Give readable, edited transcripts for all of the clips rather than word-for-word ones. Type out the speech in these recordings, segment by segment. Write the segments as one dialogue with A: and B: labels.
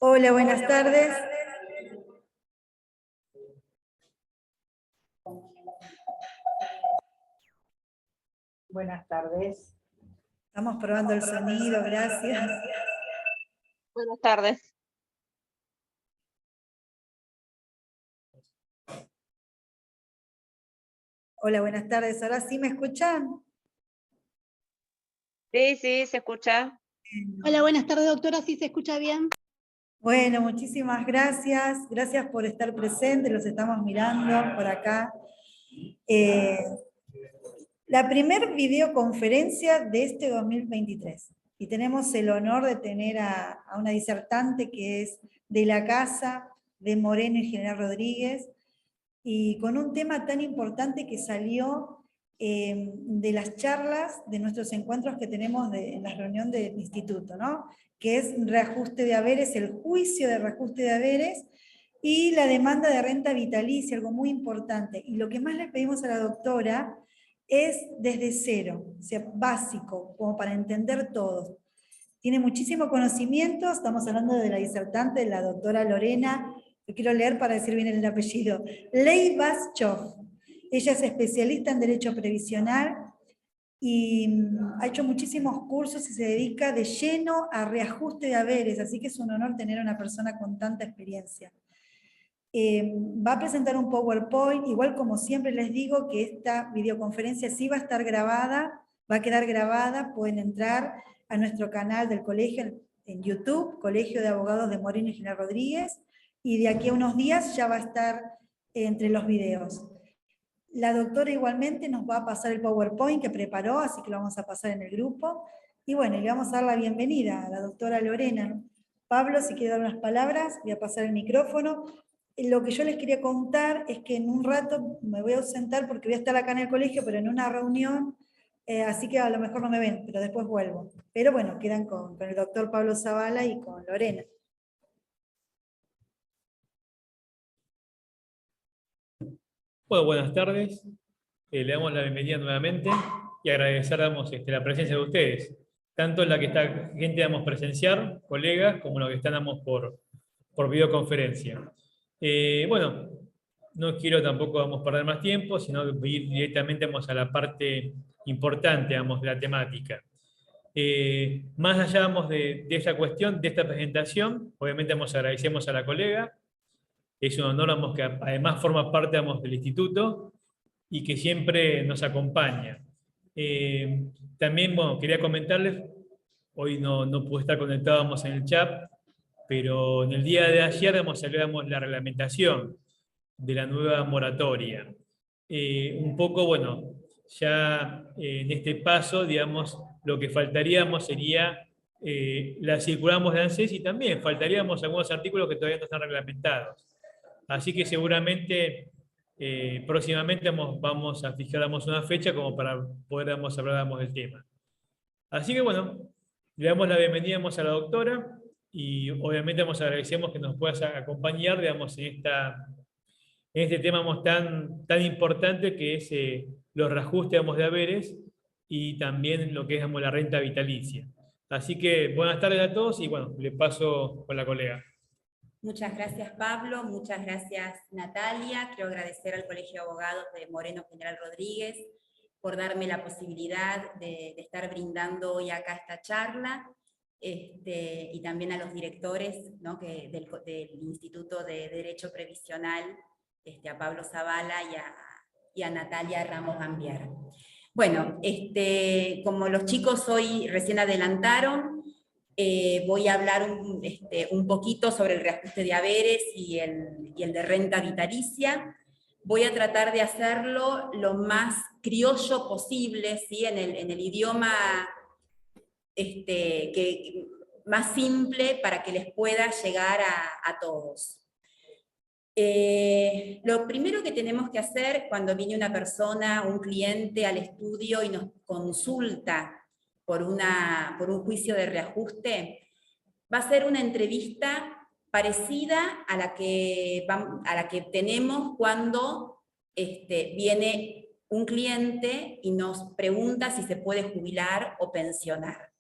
A: Hola, buenas tardes.
B: Buenas tardes.
A: Estamos probando el sonido, gracias.
C: Buenas tardes.
A: Hola, buenas tardes. ¿Ahora sí me escuchan?
C: Sí, se escucha.
D: Hola, buenas tardes, doctora. ¿Sí se escucha bien?
A: Bueno, muchísimas gracias. Gracias por estar presentes, los estamos mirando por acá. La primer videoconferencia de este 2023. Y tenemos el honor de tener a una disertante que es de la casa de Moreno y General Rodríguez, y con un tema tan importante que salió de las charlas, de nuestros encuentros que tenemos en la reunión del instituto, ¿no? Que es reajuste de haberes, el juicio de reajuste de haberes y la demanda de renta vitalicia, algo muy importante. Y lo que más le pedimos a la doctora es desde cero, o sea, básico, como para entender todo. Tiene muchísimo conocimiento, estamos hablando de la disertante, de la doctora Lorena, lo quiero leer para decir bien el apellido, Leibaschov. Ella es especialista en Derecho Previsional y ha hecho muchísimos cursos y se dedica de lleno a reajuste de haberes, así que es un honor tener a una persona con tanta experiencia. Va a presentar un PowerPoint, igual como siempre les digo que esta videoconferencia sí va a estar grabada, va a quedar grabada, pueden entrar a nuestro canal del colegio en YouTube, Colegio de Abogados de Moreno y General Rodríguez, y de aquí a unos días ya va a estar entre los videos. La doctora igualmente nos va a pasar el PowerPoint que preparó, así que lo vamos a pasar en el grupo, y bueno, le vamos a dar la bienvenida a la doctora Lorena. Pablo, si quiere dar unas palabras, voy a pasar el micrófono. Lo que yo les quería contar es que en un rato me voy a ausentar porque voy a estar acá en el colegio, pero en una reunión, así que a lo mejor no me ven, pero después vuelvo. Pero bueno, quedan con el doctor Pablo Zavala y con Lorena.
E: Bueno, buenas tardes. Le damos la bienvenida nuevamente y agradecer la presencia de ustedes, tanto la que está gente presencial, colegas, como los que están por videoconferencia. Bueno, no quiero tampoco perder más tiempo, sino ir directamente a la parte importante de la temática. Más allá de esta cuestión, de esta presentación, obviamente agradecemos a la colega. Es un honor que además forma parte del instituto y que siempre nos acompaña. También quería comentarles, hoy no pude estar conectado en el chat, pero en el día de ayer salió la reglamentación de la nueva moratoria. Un poco, bueno, ya en este paso, lo que faltaríamos sería la circulamos de ANSES y también faltaríamos algunos artículos que todavía no están reglamentados. Así que seguramente próximamente vamos a fijar una fecha como para poder hablar del tema. Así que bueno, le damos la bienvenida a la doctora y obviamente agradecemos que nos puedas acompañar en este tema tan importante que es los reajustes de haberes y también lo que es la renta vitalicia. Así que buenas tardes a todos y bueno, le paso con la colega.
F: Muchas gracias, Pablo. Muchas gracias, Natalia. Quiero agradecer al Colegio de Abogados de Moreno General Rodríguez por darme la posibilidad de estar brindando hoy acá esta charla, y también a los directores, ¿no?, del Instituto de Derecho Previsional, a Pablo Zavala y a Natalia Ramos Gambiar. Bueno, como los chicos hoy recién adelantaron, voy a hablar un poquito sobre el reajuste de haberes y el de renta vitalicia. Voy a tratar de hacerlo lo más criollo posible, ¿sí?, en el idioma más simple para que les pueda llegar a todos. Lo primero que tenemos que hacer cuando viene una persona, un cliente al estudio y nos consulta por un juicio de reajuste, va a ser una entrevista parecida a la que tenemos cuando viene un cliente y nos pregunta si se puede jubilar o pensionar.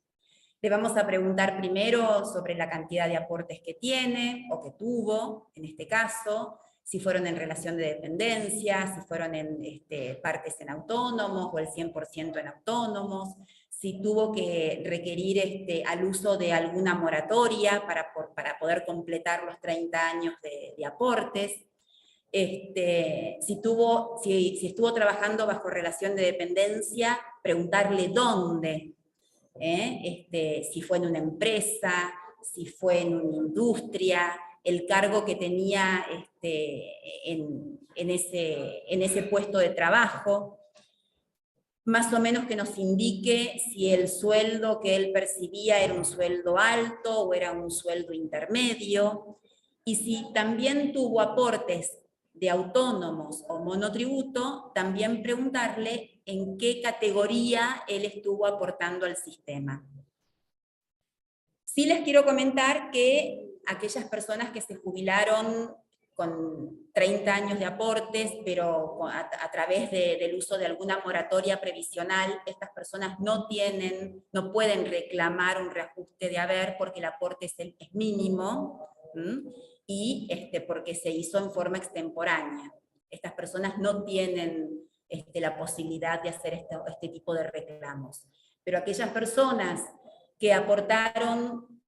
F: Le vamos a preguntar primero sobre la cantidad de aportes que tiene o que tuvo, en este caso, si fueron en relación de dependencia, si fueron en partes en autónomos o el 100% en autónomos, si tuvo que requerir al uso de alguna moratoria para poder completar los 30 años de aportes, si estuvo trabajando bajo relación de dependencia, preguntarle dónde, si fue en una empresa, si fue en una industria, el cargo que tenía en ese puesto de trabajo, más o menos que nos indique si el sueldo que él percibía era un sueldo alto o era un sueldo intermedio, y si también tuvo aportes de autónomos o monotributo, también preguntarle en qué categoría él estuvo aportando al sistema. Sí les quiero comentar que aquellas personas que se jubilaron con 30 años de aportes, pero a través del uso de alguna moratoria previsional, estas personas no pueden reclamar un reajuste de haber porque el aporte es mínimo, y porque se hizo en forma extemporánea. Estas personas no tienen la posibilidad de hacer este tipo de reclamos. Pero aquellas personas que aportaron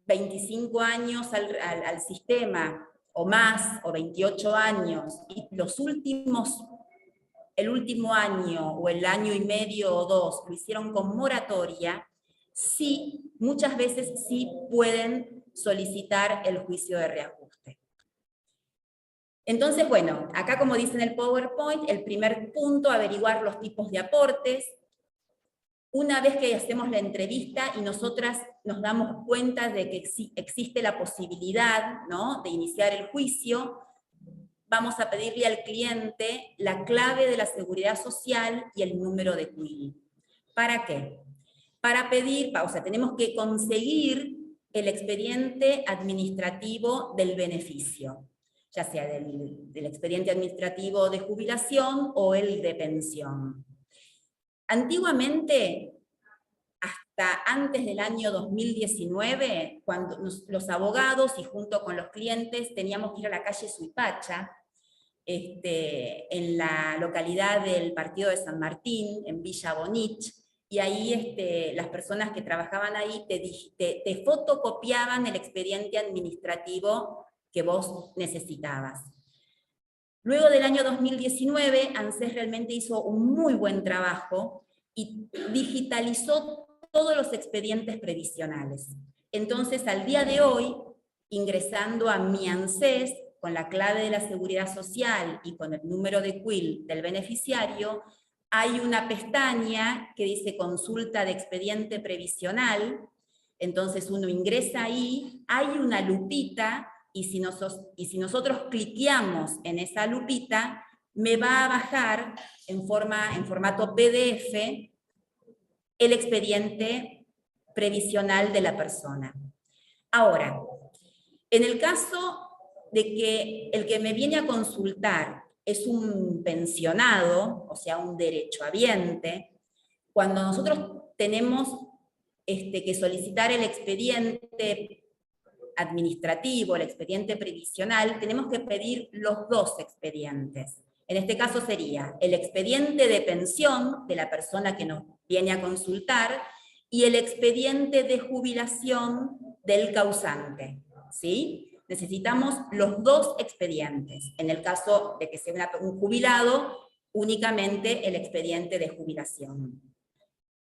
F: 25 años al sistema, o más, o 28 años, y el último año, o el año y medio o 2, lo hicieron con moratoria, sí, muchas veces sí pueden solicitar el juicio de reajuste. Entonces, bueno, acá como dice en el PowerPoint, el primer punto, averiguar los tipos de aportes. Una vez que hacemos la entrevista y nosotras nos damos cuenta de que existe la posibilidad, ¿no?, de iniciar el juicio, vamos a pedirle al cliente la clave de la seguridad social y el número de CUIL. ¿Para qué? Para pedir, o sea, tenemos que conseguir el expediente administrativo del beneficio, ya sea del expediente administrativo de jubilación o el de pensión. Antiguamente, hasta antes del año 2019, cuando los abogados y junto con los clientes teníamos que ir a la calle Suipacha, en la localidad del Partido de San Martín, en Villa Bonich, y ahí las personas que trabajaban ahí te fotocopiaban el expediente administrativo que vos necesitabas. Luego del año 2019, ANSES realmente hizo un muy buen trabajo y digitalizó todos los expedientes previsionales. Entonces, al día de hoy, ingresando a Mi ANSES, con la clave de la seguridad social y con el número de CUIL del beneficiario, hay una pestaña que dice consulta de expediente previsional. Entonces uno ingresa ahí, hay una lupita, y si nosotros cliqueamos en esa lupita, me va a bajar en formato PDF el expediente previsional de la persona. Ahora, en el caso de que el que me viene a consultar es un pensionado, o sea, un derechohabiente, cuando nosotros tenemos que solicitar el expediente administrativo, el expediente previsional, tenemos que pedir los dos expedientes. En este caso sería el expediente de pensión de la persona que nos viene a consultar y el expediente de jubilación del causante, ¿sí? Necesitamos los dos expedientes. En el caso de que sea un jubilado, únicamente el expediente de jubilación.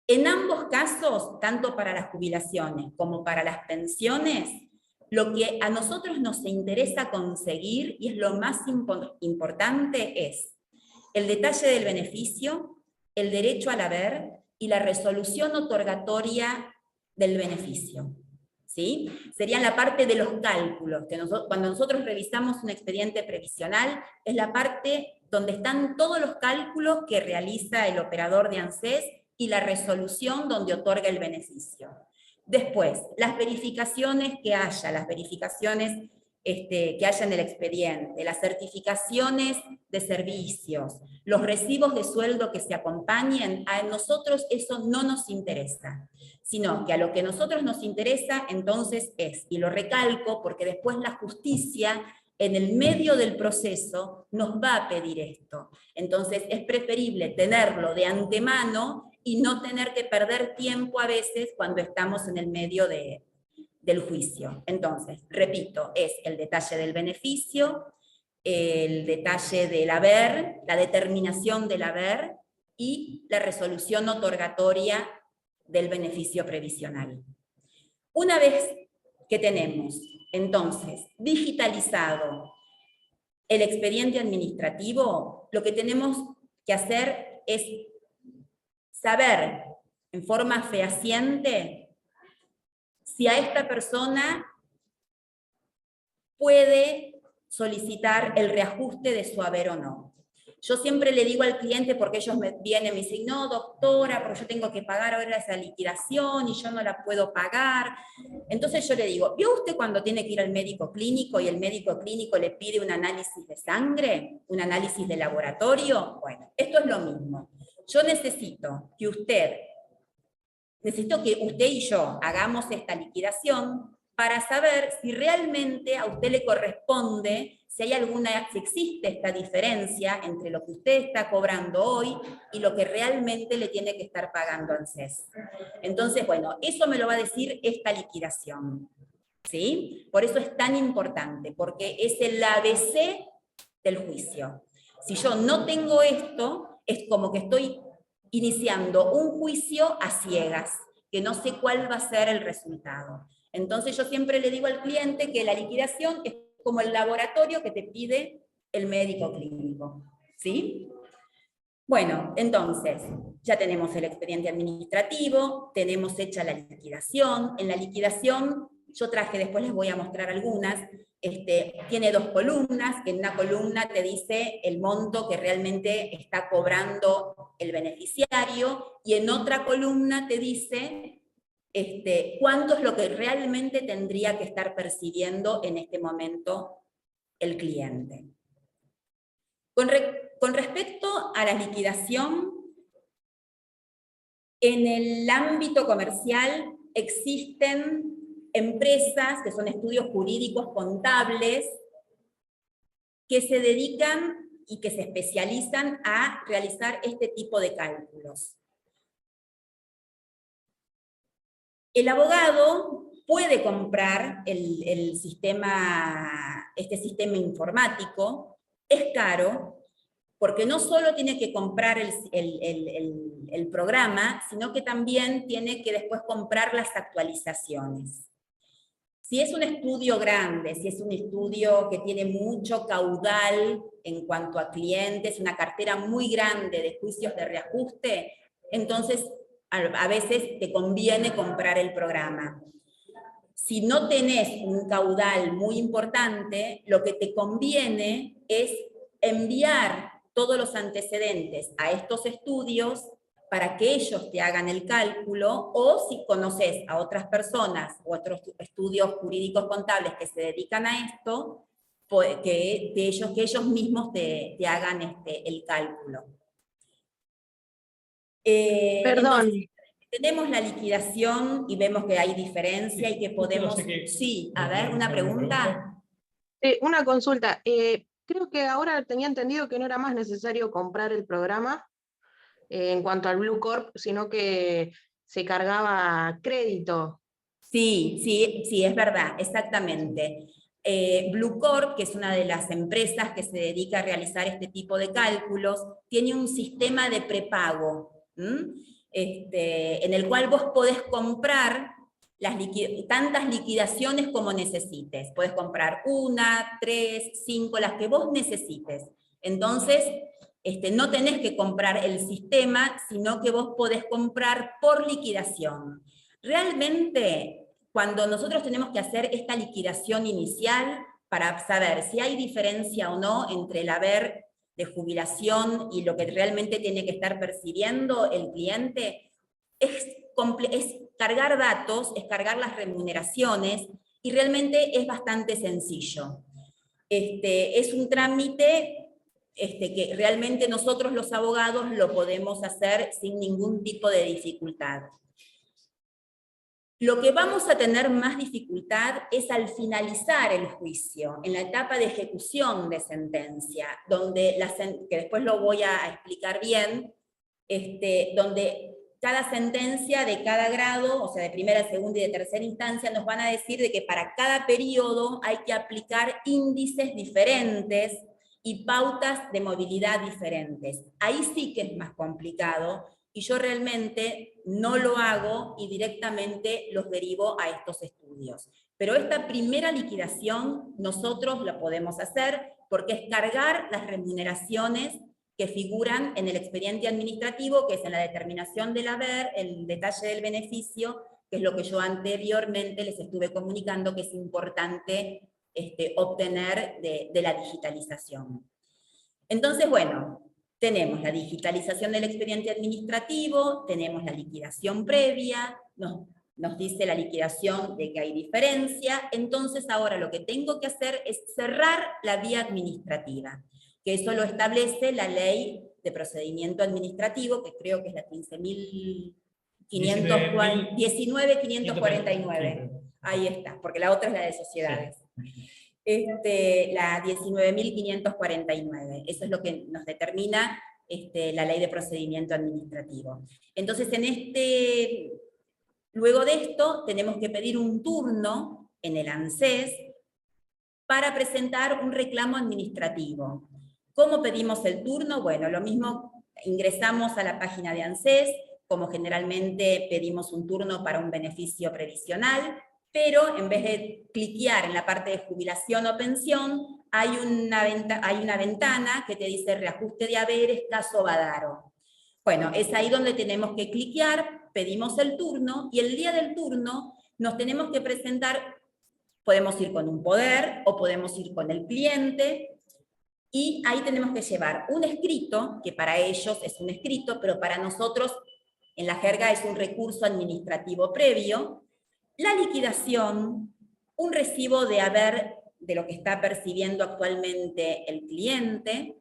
F: En ambos casos, tanto para las jubilaciones como para las pensiones, lo que a nosotros nos interesa conseguir, y es lo más importante, es el detalle del beneficio, el derecho al haber y la resolución otorgatoria del beneficio. ¿Sí? Sería la parte de los cálculos, que cuando nosotros revisamos un expediente previsional, es la parte donde están todos los cálculos que realiza el operador de ANSES y la resolución donde otorga el beneficio. Después, las verificaciones que haya, las verificaciones que haya en el expediente, las certificaciones de servicios, los recibos de sueldo que se acompañen, a nosotros eso no nos interesa, sino que a lo que a nosotros nos interesa entonces es, y lo recalco porque después la justicia en el medio del proceso nos va a pedir esto. Entonces es preferible tenerlo de antemano y no tener que perder tiempo a veces cuando estamos en el medio del juicio. Entonces, repito, es el detalle del beneficio, el detalle del haber, la determinación del haber y la resolución otorgatoria del beneficio previsional. Una vez que tenemos, entonces, digitalizado el expediente administrativo, lo que tenemos que hacer es saber en forma fehaciente si a esta persona puede solicitar el reajuste de su haber o no. Yo siempre le digo al cliente, porque ellos vienen y me dicen, no, doctora, porque yo tengo que pagar ahora esa liquidación y yo no la puedo pagar. Entonces yo le digo, ¿vio usted cuando tiene que ir al médico clínico y el médico clínico le pide un análisis de sangre, un análisis de laboratorio? Bueno, esto es lo mismo. Yo necesito que usted y yo hagamos esta liquidación para saber si realmente a usted le corresponde, si existe esta diferencia entre lo que usted está cobrando hoy y lo que realmente le tiene que estar pagando ANSES. Entonces, bueno, eso me lo va a decir esta liquidación, ¿sí? Por eso es tan importante, porque es el ABC del juicio. Si yo no tengo esto, es como que estoy iniciando un juicio a ciegas, que no sé cuál va a ser el resultado. Entonces yo siempre le digo al cliente que la liquidación es como el laboratorio que te pide el médico clínico, ¿sí? Bueno, entonces, ya tenemos el expediente administrativo, tenemos hecha la liquidación. En la liquidación, yo traje, después les voy a mostrar algunas, tiene 2 columnas, que en una columna te dice el monto que realmente está cobrando el beneficiario, y en otra columna te dice cuánto es lo que realmente tendría que estar percibiendo en este momento el cliente. Con respecto a la liquidación, en el ámbito comercial existen empresas que son estudios jurídicos contables que se dedican y que se especializan a realizar este tipo de cálculos. El abogado puede comprar este sistema informático, es caro, porque no solo tiene que comprar el programa, sino que también tiene que después comprar las actualizaciones. Si es un estudio grande, si es un estudio que tiene mucho caudal en cuanto a clientes, una cartera muy grande de juicios de reajuste, entonces a veces te conviene comprar el programa. Si no tenés un caudal muy importante, lo que te conviene es enviar todos los antecedentes a estos estudios para que ellos te hagan el cálculo, o si conoces a otras personas o otros estudios jurídicos contables que se dedican a esto, que ellos mismos te hagan el cálculo.
G: Perdón.
F: Entonces, tenemos la liquidación y vemos que hay diferencia y que podemos... Sí, a ver, una pregunta.
G: Una consulta. Creo que ahora tenía entendido que no era más necesario comprar el programa en cuanto al Blue Corp, sino que se cargaba crédito.
F: Sí, es verdad, exactamente. Blue Corp, que es una de las empresas que se dedica a realizar este tipo de cálculos, tiene un sistema de prepago, en el cual vos podés comprar tantas liquidaciones como necesites. Podés comprar 1, 3, 5, las que vos necesites. Entonces, no tenés que comprar el sistema, sino que vos podés comprar por liquidación. Realmente, cuando nosotros tenemos que hacer esta liquidación inicial para saber si hay diferencia o no entre el haber de jubilación y lo que realmente tiene que estar percibiendo el cliente, es cargar datos, es cargar las remuneraciones, y realmente es bastante sencillo. Es un trámite que realmente nosotros los abogados lo podemos hacer sin ningún tipo de dificultad. Lo que vamos a tener más dificultad es al finalizar el juicio, en la etapa de ejecución de sentencia, donde que después lo voy a explicar bien, donde cada sentencia de cada grado, o sea, de primera, segunda y de tercera instancia, nos van a decir de que para cada periodo hay que aplicar índices diferentes y pautas de movilidad diferentes. Ahí sí que es más complicado, y yo realmente no lo hago y directamente los derivo a estos estudios. Pero esta primera liquidación nosotros la podemos hacer porque es cargar las remuneraciones que figuran en el expediente administrativo, que es en la determinación del haber, el detalle del beneficio, que es lo que yo anteriormente les estuve comunicando que es importante obtener de la digitalización. Entonces, bueno, tenemos la digitalización del expediente administrativo, tenemos la liquidación previa, nos dice la liquidación de que hay diferencia, entonces ahora lo que tengo que hacer es cerrar la vía administrativa, que eso lo establece la ley de procedimiento administrativo, que creo que es la 19.549. Ahí está, porque la otra es la de sociedades. Sí. La 19.549, eso es lo que nos determina la ley de procedimiento administrativo. Entonces, luego de esto, tenemos que pedir un turno en el ANSES para presentar un reclamo administrativo. ¿Cómo pedimos el turno? Bueno, lo mismo, ingresamos a la página de ANSES, como generalmente pedimos un turno para un beneficio previsional, pero en vez de cliquear en la parte de jubilación o pensión, hay una ventana que te dice reajuste de haberes, caso Badaro. Bueno, es ahí donde tenemos que cliquear, pedimos el turno, y el día del turno nos tenemos que presentar, podemos ir con un poder, o podemos ir con el cliente, y ahí tenemos que llevar un escrito, que para ellos es un escrito, pero para nosotros, en la jerga, es un recurso administrativo previo, la liquidación, un recibo de haber de lo que está percibiendo actualmente el cliente,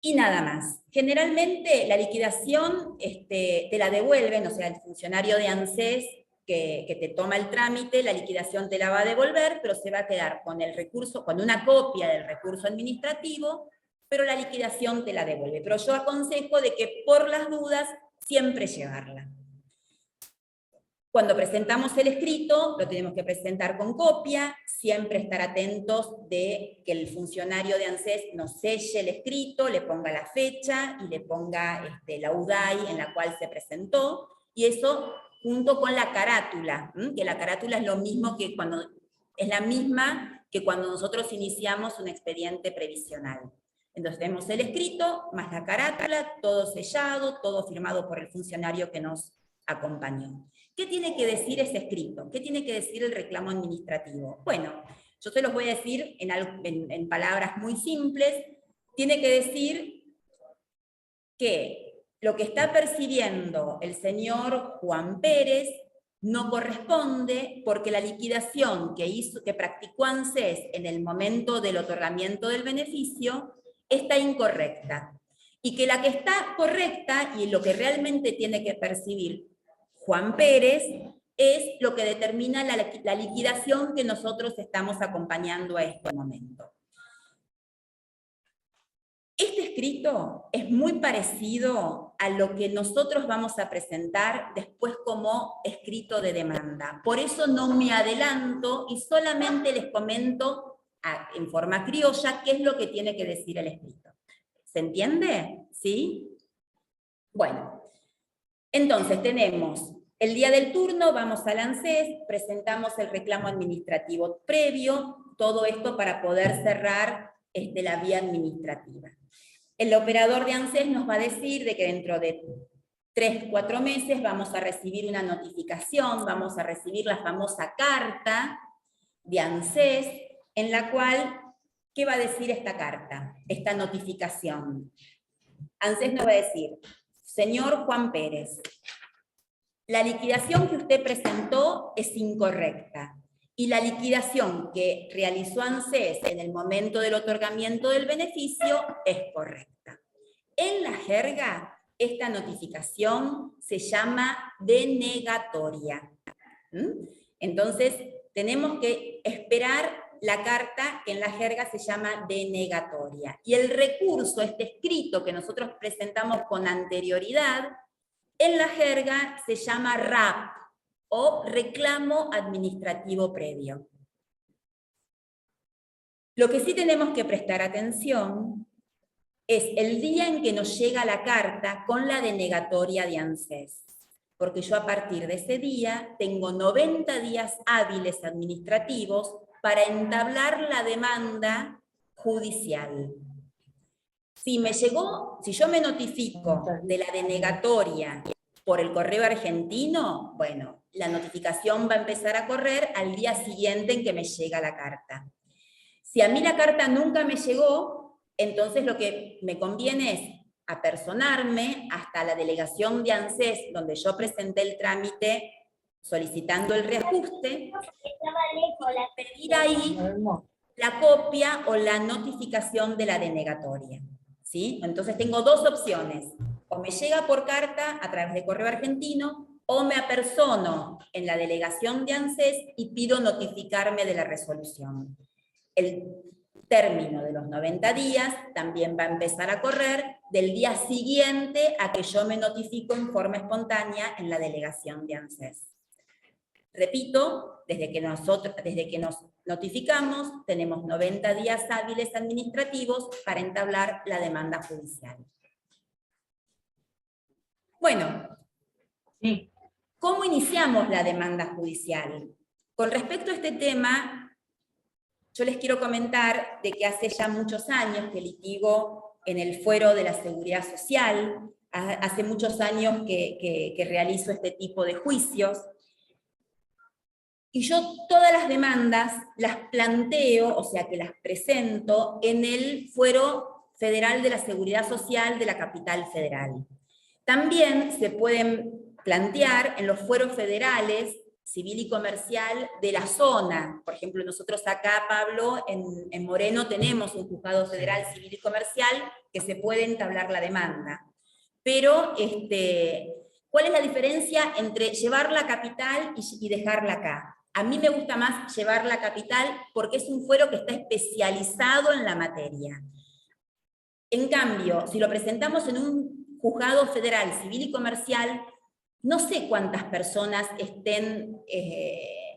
F: y nada más. Generalmente la liquidación te la devuelven, o sea, el funcionario de ANSES que te toma el trámite, la liquidación te la va a devolver, pero se va a quedar con el recurso, con una copia del recurso administrativo, pero la liquidación te la devuelve. Pero yo aconsejo de que por las dudas siempre llevarla. Cuando presentamos el escrito, lo tenemos que presentar con copia, siempre estar atentos de que el funcionario de ANSES nos selle el escrito, le ponga la fecha y le ponga la UDAI en la cual se presentó, y eso junto con la carátula, que la carátula es lo mismo que es la misma que cuando nosotros iniciamos un expediente previsional. Entonces tenemos el escrito, más la carátula, todo sellado, todo firmado por el funcionario que nos acompañó. ¿Qué tiene que decir ese escrito? ¿Qué tiene que decir el reclamo administrativo? Bueno, yo se los voy a decir en palabras muy simples. Tiene que decir que lo que está percibiendo el señor Juan Pérez no corresponde porque la liquidación que practicó ANSES en el momento del otorgamiento del beneficio está incorrecta. Y que la que está correcta y lo que realmente tiene que percibir Juan Pérez es lo que determina la liquidación que nosotros estamos acompañando a este momento. Este escrito es muy parecido a lo que nosotros vamos a presentar después como escrito de demanda. Por eso no me adelanto y solamente les comento en forma criolla qué es lo que tiene que decir el escrito. ¿Se entiende? ¿Sí? Bueno, entonces tenemos el día del turno, vamos al ANSES, presentamos el reclamo administrativo previo, todo esto para poder cerrar la vía administrativa. El operador de ANSES nos va a decir de que dentro de 3-4 meses vamos a recibir una notificación, vamos a recibir la famosa carta de ANSES, en la cual, ¿qué va a decir esta carta? Esta notificación. ANSES nos va a decir, señor Juan Pérez, la liquidación que usted presentó es incorrecta. y la liquidación que realizó ANSES en el momento del otorgamiento del beneficio es correcta. En la jerga, esta notificación se llama denegatoria. Entonces, tenemos que esperar la carta que en la jerga se llama denegatoria. Y el recurso, este escrito que nosotros presentamos con anterioridad, en la jerga se llama RAP, o reclamo administrativo previo. Lo que sí tenemos que prestar atención es el día en que nos llega la carta con la denegatoria de ANSES, porque yo a partir de ese día tengo 90 días hábiles administrativos para entablar la demanda judicial. Si yo me notifico de la denegatoria por el correo argentino, bueno, la notificación va a empezar a correr al día siguiente en que me llega la carta. Si a mí la carta nunca me llegó, entonces lo que me conviene es apersonarme hasta la delegación de ANSES, donde yo presenté el trámite solicitando el reajuste, y pedir ahí la copia o la notificación de la denegatoria. ¿Sí? Entonces tengo dos opciones: o me llega por carta a través de correo argentino, o me apersono en la delegación de ANSES y pido notificarme de la resolución. El término de los 90 días también va a empezar a correr del día siguiente a que yo me notifico en forma espontánea en la delegación de ANSES. Repito, desde que nos notificamos, tenemos 90 días hábiles administrativos para entablar la demanda judicial. Bueno,
B: Sí.
F: ¿cómo iniciamos la demanda judicial? Con respecto a este tema, yo les quiero comentar de que hace ya muchos años que litigo en el fuero de la Seguridad Social, hace muchos años que realizo este tipo de juicios, y yo todas las demandas las planteo, o sea que las presento en el Fuero Federal de la Seguridad Social de la Capital Federal. También se pueden plantear en los fueros federales civil y comercial de la zona. Por ejemplo, nosotros acá, Pablo, en Moreno tenemos un juzgado federal civil y comercial que se puede entablar la demanda. Pero, ¿cuál es la diferencia entre llevarla a capital y dejarla acá? A mí me gusta más llevarla a capital porque es un fuero que está especializado en la materia. En cambio, si lo presentamos en un juzgado federal civil y comercial, no sé cuántas personas estén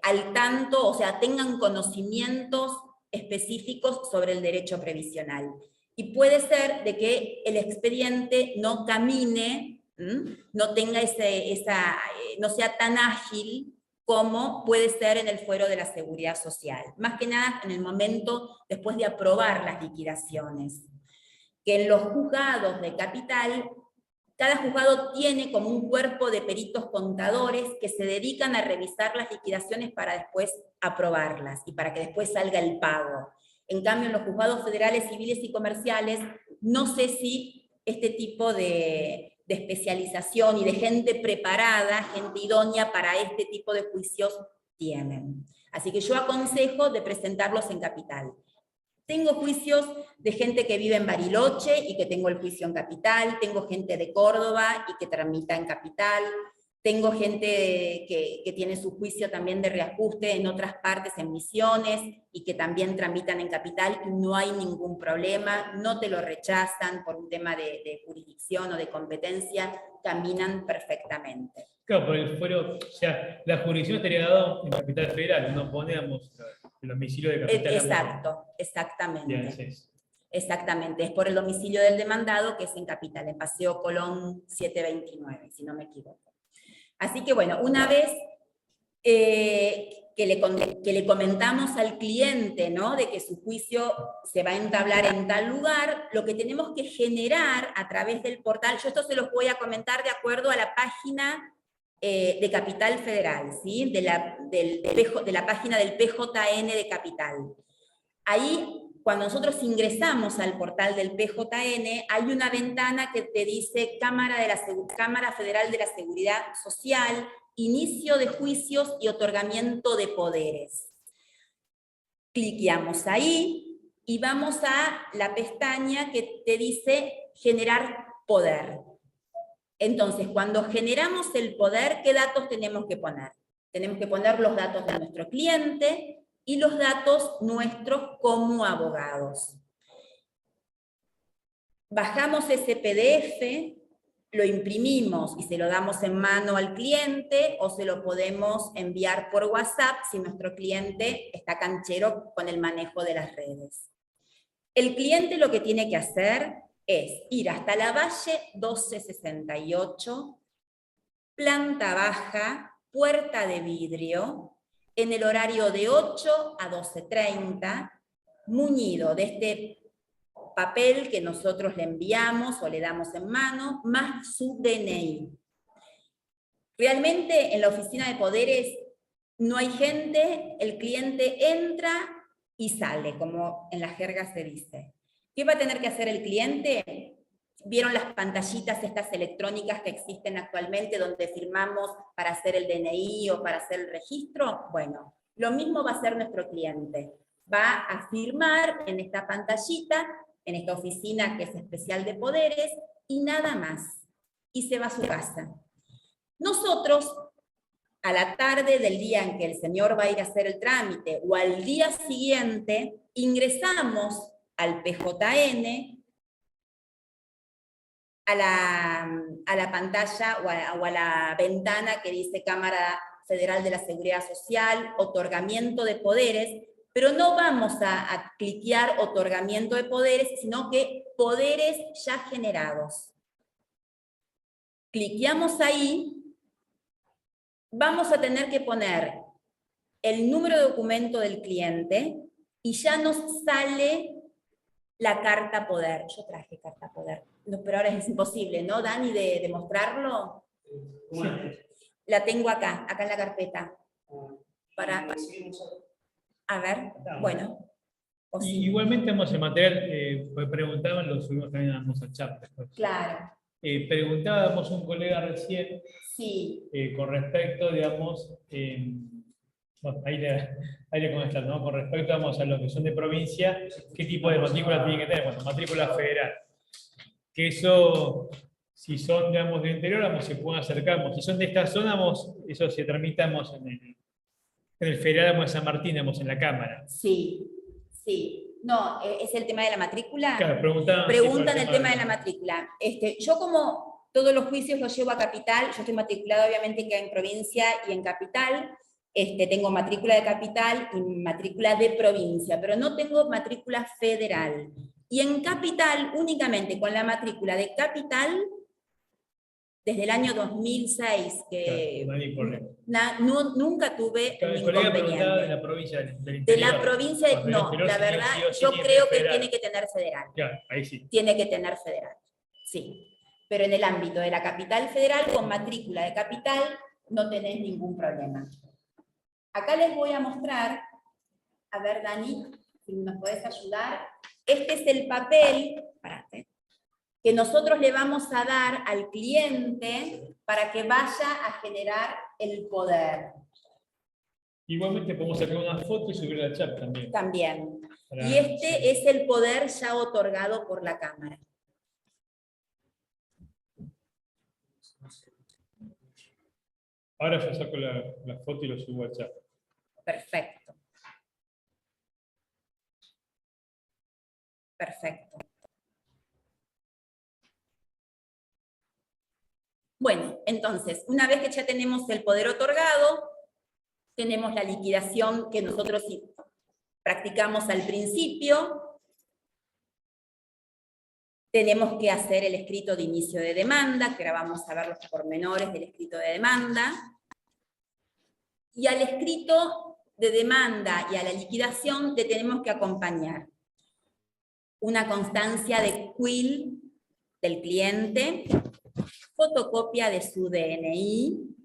F: al tanto, o sea, tengan conocimientos específicos sobre el derecho previsional. Y puede ser de que el expediente no camine, no tenga no sea tan ágil como puede ser en el fuero de la seguridad social. Más que nada en el momento después de aprobar las liquidaciones. Que en los juzgados de capital, cada juzgado tiene como un cuerpo de peritos contadores que se dedican a revisar las liquidaciones para después aprobarlas y para que después salga el pago. En cambio, en los juzgados federales, civiles y comerciales, no sé si este tipo de especialización y de gente preparada, gente idónea para este tipo de juicios tienen. Así que yo aconsejo de presentarlos en capital. Tengo juicios de gente que vive en Bariloche y que tengo el juicio en capital, tengo gente de Córdoba y que tramita en capital, tengo gente que tiene su juicio también de reajuste en otras partes, en Misiones, y que también tramitan en capital, y no hay ningún problema, no te lo rechazan por un tema de jurisdicción o de competencia, caminan perfectamente.
E: Claro, por el fuero, o sea, la jurisdicción estaría dada en Capital Federal, no ponemos el domicilio de Capital.
F: Exacto, exactamente.
E: Bien,
F: exactamente, es por el domicilio del demandado, que es en capital, en Paseo Colón 729, si no me equivoco. Así que bueno, una vez que le comentamos al cliente, ¿no?, de que su juicio se va a entablar en tal lugar, lo que tenemos que generar a través del portal, yo esto se los voy a comentar de acuerdo a la página de Capital Federal, ¿sí?, de la página del PJN de Capital. Ahí, cuando nosotros ingresamos al portal del PJN, hay una ventana que te dice Cámara Federal de la Seguridad Social, inicio de juicios y otorgamiento de poderes. Cliqueamos ahí y vamos a la pestaña que te dice generar poder. Entonces, cuando generamos el poder, ¿qué datos tenemos que poner? Tenemos que poner los datos de nuestro cliente y los datos nuestros como abogados. Bajamos ese PDF, lo imprimimos y se lo damos en mano al cliente, o se lo podemos enviar por WhatsApp si nuestro cliente está canchero con el manejo de las redes. El cliente lo que tiene que hacer es ir hasta la Valle 1268, planta baja, puerta de vidrio, en el horario de 8 a 12:30, muñido de este papel que nosotros le enviamos o le damos en mano, más su DNI. Realmente en la oficina de poderes no hay gente, el cliente entra y sale, como en la jerga se dice. ¿Qué va a tener que hacer el cliente? ¿Vieron las pantallitas estas electrónicas que existen actualmente donde firmamos para hacer el DNI o para hacer el registro? Bueno, lo mismo va a hacer nuestro cliente. Va a firmar en esta pantallita, en esta oficina que es especial de poderes, y nada más. Y se va a su casa. Nosotros, a la tarde del día en que el señor va a ir a hacer el trámite, o al día siguiente, ingresamos al PJN, a la pantalla o a la ventana que dice Cámara Federal de la Seguridad Social, otorgamiento de poderes, pero no vamos a cliquear otorgamiento de poderes, sino que poderes ya generados. Cliqueamos ahí, vamos a tener que poner el número de documento del cliente y ya nos sale la carta poder. Yo traje carta poder, no, pero ahora es imposible, ¿no, Dani, de mostrarlo?
E: Sí.
F: La tengo acá en la carpeta. A ver, bueno.
E: Igualmente el material, pues preguntaban, lo subimos también al chat después.
F: Claro.
E: Preguntábamos un colega recién,
F: sí.
E: Con respecto, digamos, bueno, ahí le contestan, ¿no? Con respecto, digamos, a los que son de provincia, ¿qué tipo de matrícula tienen que tener? Bueno, matrícula federal. Que eso, si son, digamos, del interior, vamos, se pueden acercar. Si son de esta zona, vamos, eso se tramitamos en el federal, vamos, de San Martín, vamos, en la Cámara.
F: Sí, sí. No, es el tema de la matrícula.
E: Claro,
F: preguntan el tema de la matrícula. Yo como todos los juicios los llevo a Capital, yo estoy matriculada obviamente que en provincia y en Capital, tengo matrícula de Capital y matrícula de provincia, pero no tengo matrícula federal. Y en Capital, únicamente con la matrícula de Capital, desde el año 2006, que nunca tuve ningún inconveniente.
E: De la provincia del interior.
F: De la provincia, no, la verdad, yo creo que tiene que tener federal.
E: Claro, ahí sí.
F: Tiene que tener federal, sí. Pero en el ámbito de la Capital Federal, con matrícula de Capital, no tenés ningún problema. Acá les voy a mostrar, a ver, Dani, si nos podés ayudar. Este es el papel, que nosotros le vamos a dar al cliente para que vaya a generar el poder.
E: Igualmente podemos sacar una foto y subirla al chat también.
F: También. Y este es el poder ya otorgado por la Cámara.
E: Ahora yo saco la foto y lo subo al chat.
F: Perfecto. Perfecto. Bueno, entonces, una vez que ya tenemos el poder otorgado, tenemos la liquidación que nosotros practicamos al principio, tenemos que hacer el escrito de inicio de demanda, que ahora vamos a ver los pormenores del escrito de demanda, y al escrito de demanda y a la liquidación le tenemos que acompañar una constancia de quill del cliente, fotocopia de su DNI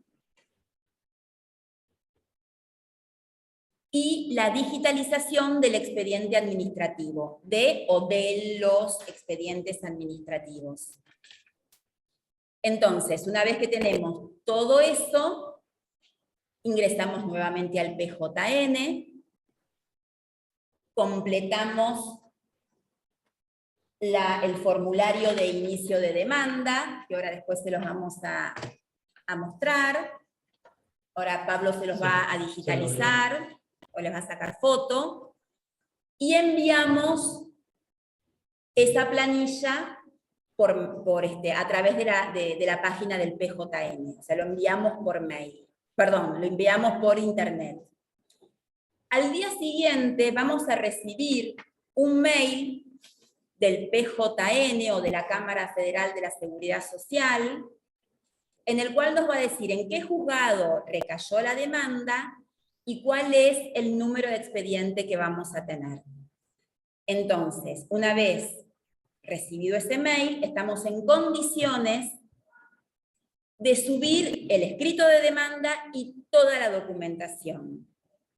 F: y la digitalización del expediente administrativo, de los expedientes administrativos. Entonces, una vez que tenemos todo eso, ingresamos nuevamente al PJN, completamos el formulario de inicio de demanda, que ahora después se los vamos a mostrar. Ahora Pablo se los va a digitalizar, o les va a sacar foto, y enviamos esa planilla a través de la página del PJN, o sea, lo enviamos por mail, perdón, lo enviamos por internet. Al día siguiente vamos a recibir un mail del PJN o de la Cámara Federal de la Seguridad Social, en el cual nos va a decir en qué juzgado recayó la demanda y cuál es el número de expediente que vamos a tener. Entonces, una vez recibido ese mail, estamos en condiciones de subir el escrito de demanda y toda la documentación.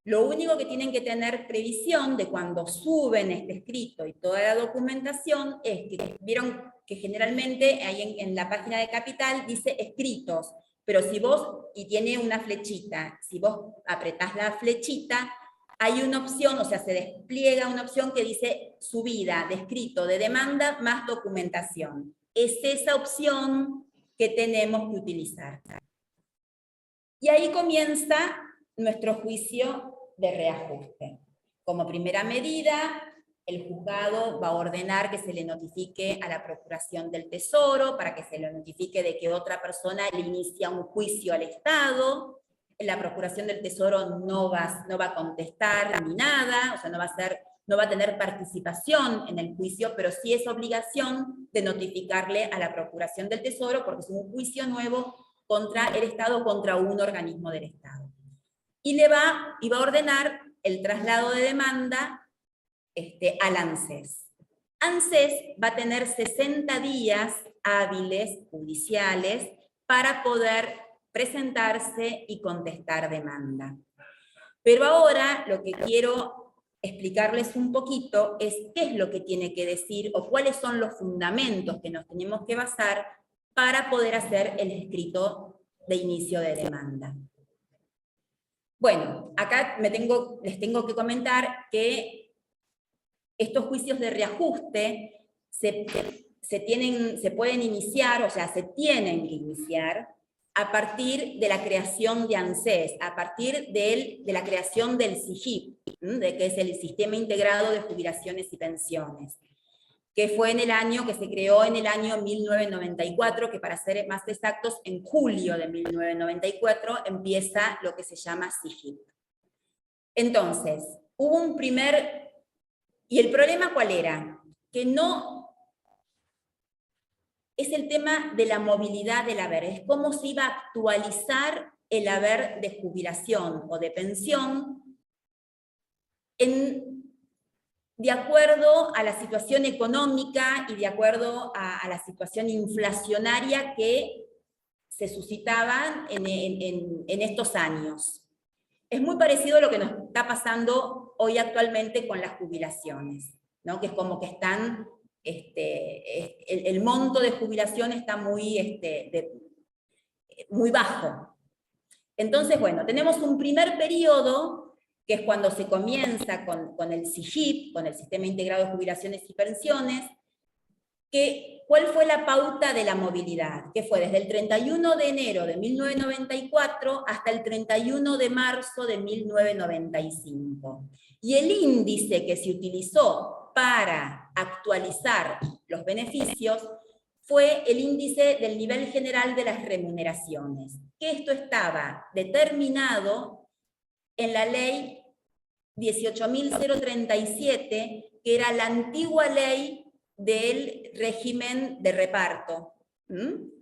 F: Lo único que tienen que tener previsión de cuando suben este escrito y toda la documentación es que vieron que generalmente ahí en la página de Capital dice escritos, pero si vos, y tiene una flechita, si vos apretás la flechita, hay una opción, o sea, se despliega una opción que dice subida de escrito de demanda más documentación. Es esa opción que tenemos que utilizar. Y ahí comienza nuestro juicio de reajuste. Como primera medida, el juzgado va a ordenar que se le notifique a la Procuración del Tesoro, para que se le notifique de que otra persona le inicia un juicio al Estado. La Procuración del Tesoro no va a contestar ni nada, o sea, no va a tener participación en el juicio, pero sí es obligación de notificarle a la Procuración del Tesoro, porque es un juicio nuevo contra el Estado, contra un organismo del Estado. Y va a ordenar el traslado de demanda al ANSES. ANSES va a tener 60 días hábiles judiciales para poder presentarse y contestar demanda. Pero ahora lo que quiero explicarles un poquito es qué es lo que tiene que decir o cuáles son los fundamentos que nos tenemos que basar para poder hacer el escrito de inicio de demanda. Bueno, acá les tengo que comentar que estos juicios de reajuste se pueden iniciar, o sea, se tienen que iniciar a partir de la creación de ANSES, a partir de la creación del SIJIP, que es el Sistema Integrado de Jubilaciones y Pensiones, que se creó en el año 1994, que para ser más exactos, en julio de 1994 empieza lo que se llama SIJIP. Entonces, hubo un primer... ¿Y el problema cuál era? Que no... Es el tema de la movilidad del haber, es cómo se iba a actualizar el haber de jubilación o de pensión de acuerdo a la situación económica y de acuerdo a la situación inflacionaria que se suscitaban en estos años. Es muy parecido a lo que nos está pasando hoy actualmente con las jubilaciones, ¿no? Que es como que están, el monto de jubilación está muy bajo. Entonces, bueno, tenemos un primer periodo que es cuando se comienza con el SIJIP, con el Sistema Integrado de Jubilaciones y Pensiones, ¿cuál fue la pauta de la movilidad? Que fue desde el 31 de enero de 1994 hasta el 31 de marzo de 1995. Y el índice que se utilizó para actualizar los beneficios fue el índice del nivel general de las remuneraciones, que esto estaba determinado en la ley 18.037, que era la antigua ley del régimen de reparto.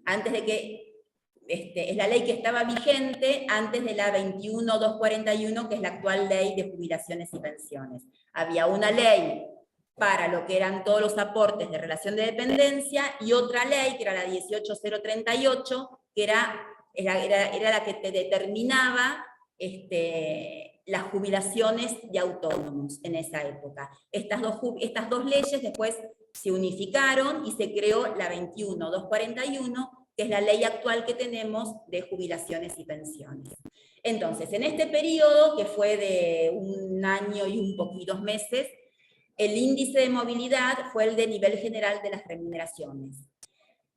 F: Antes de que, es la ley que estaba vigente antes de la 21.241, que es la actual ley de jubilaciones y pensiones. Había una ley para lo que eran todos los aportes de relación de dependencia, y otra ley, que era la 18.038, que era la que te determinaba las jubilaciones de autónomos en esa época. Estas dos leyes después se unificaron y se creó la 21.241, que es la ley actual que tenemos de jubilaciones y pensiones. Entonces, en este periodo, que fue de un año y un poquitos meses, el índice de movilidad fue el de nivel general de las remuneraciones.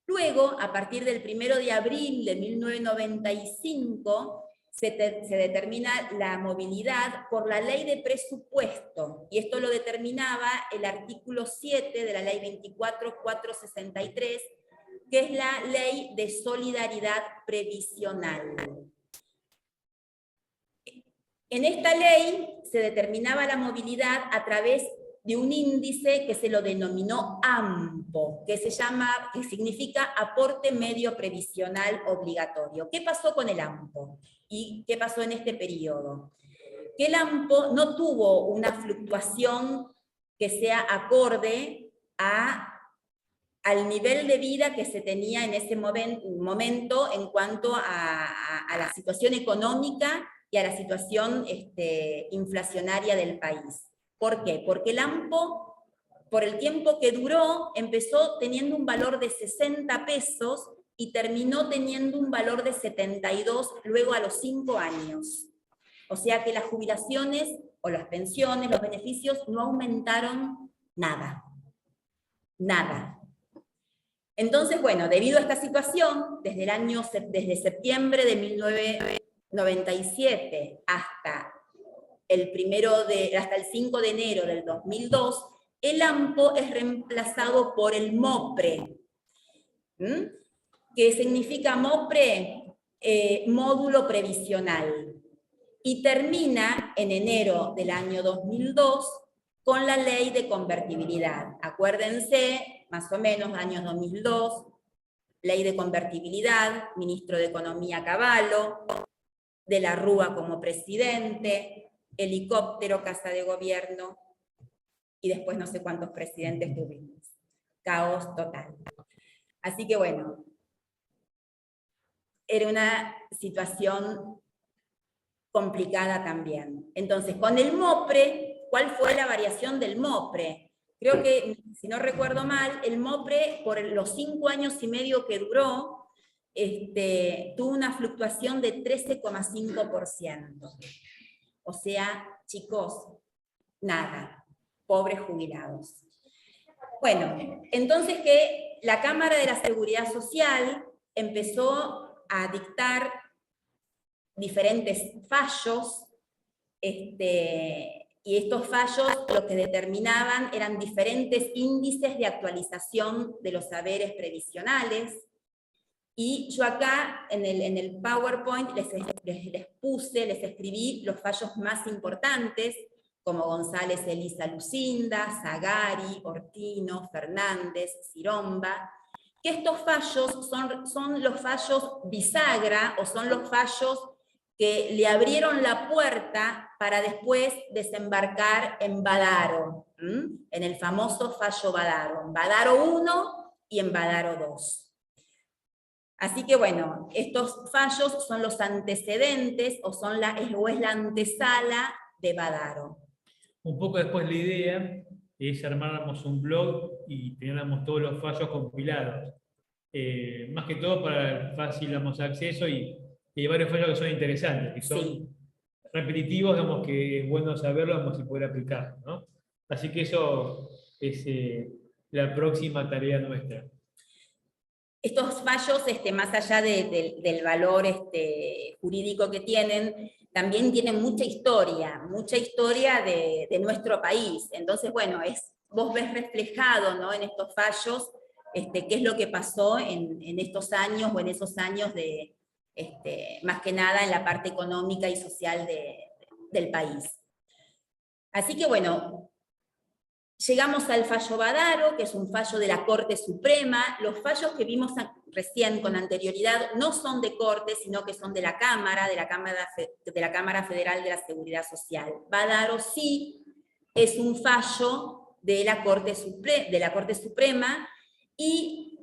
F: Luego, a partir del 1 de abril de 1995, se determina la movilidad por la ley de presupuesto, y esto lo determinaba el artículo 7 de la ley 24.463, que es la ley de solidaridad previsional. En esta ley se determinaba la movilidad a través de un índice que se lo denominó AMPO, que significa aporte medio previsional obligatorio. ¿Qué pasó con el AMPO? ¿Y qué pasó en este periodo? Que el AMPO no tuvo una fluctuación que sea acorde al nivel de vida que se tenía en ese momento en cuanto a la situación económica y a la situación inflacionaria del país. ¿Por qué? Porque el AMPO, por el tiempo que duró, empezó teniendo un valor de 60 pesos y terminó teniendo un valor de 72 luego a los 5 años. O sea que las jubilaciones o las pensiones, los beneficios no aumentaron nada. Nada. Entonces, bueno, debido a esta situación, desde septiembre de 1997 hasta el 5 de enero del 2002, el AMPO es reemplazado por el MOPRE. ¿Qué significa MOPRE? Módulo previsional. Y termina en enero del año 2002 con la ley de convertibilidad. Acuérdense, más o menos, años 2002, ley de convertibilidad, ministro de Economía Cavallo, de la Rúa como presidente, helicóptero, casa de gobierno, y después no sé cuántos presidentes tuvimos. Caos total. Así que bueno, era una situación complicada también. Entonces, con el MOPRE, ¿cuál fue la variación del MOPRE? Creo que, si no recuerdo mal, el MOPRE, por los 5 años y medio que duró, tuvo una fluctuación de 13,5%. O sea, chicos, nada, pobres jubilados. Bueno, entonces que la Cámara de la Seguridad Social empezó a dictar diferentes fallos, y estos fallos lo que determinaban eran diferentes índices de actualización de los saberes previsionales. Y yo acá, en el PowerPoint, les escribí los fallos más importantes, como González Elisa Lucinda, Zagari, Ortino, Fernández, Ciromba, que estos fallos son los fallos bisagra, o son los fallos que le abrieron la puerta para después desembarcar en Badaro, en el famoso fallo Badaro, en Badaro 1 y en Badaro 2. Así que bueno, estos fallos son los antecedentes o es la antesala de Badaro.
E: Un poco después la idea es armáramos un blog y teníamos todos los fallos compilados. Más que todo para fácil acceso y hay varios fallos que son interesantes, que son repetitivos, digamos que es bueno saberlos y poder aplicarlos, ¿no? Así que eso es la próxima tarea nuestra.
F: Estos fallos, más allá del valor jurídico que tienen, también tienen mucha historia de nuestro país. Entonces, bueno, vos ves reflejado, ¿no?, en estos fallos qué es lo que pasó en estos años o en esos años más que nada en la parte económica y social del país. Así que bueno, llegamos al fallo Badaro, que es un fallo de la Corte Suprema. Los fallos que vimos recién con anterioridad no son de Corte, sino que son de la Cámara Federal de la Seguridad Social. Badaro sí es un fallo de la Corte Suprema, y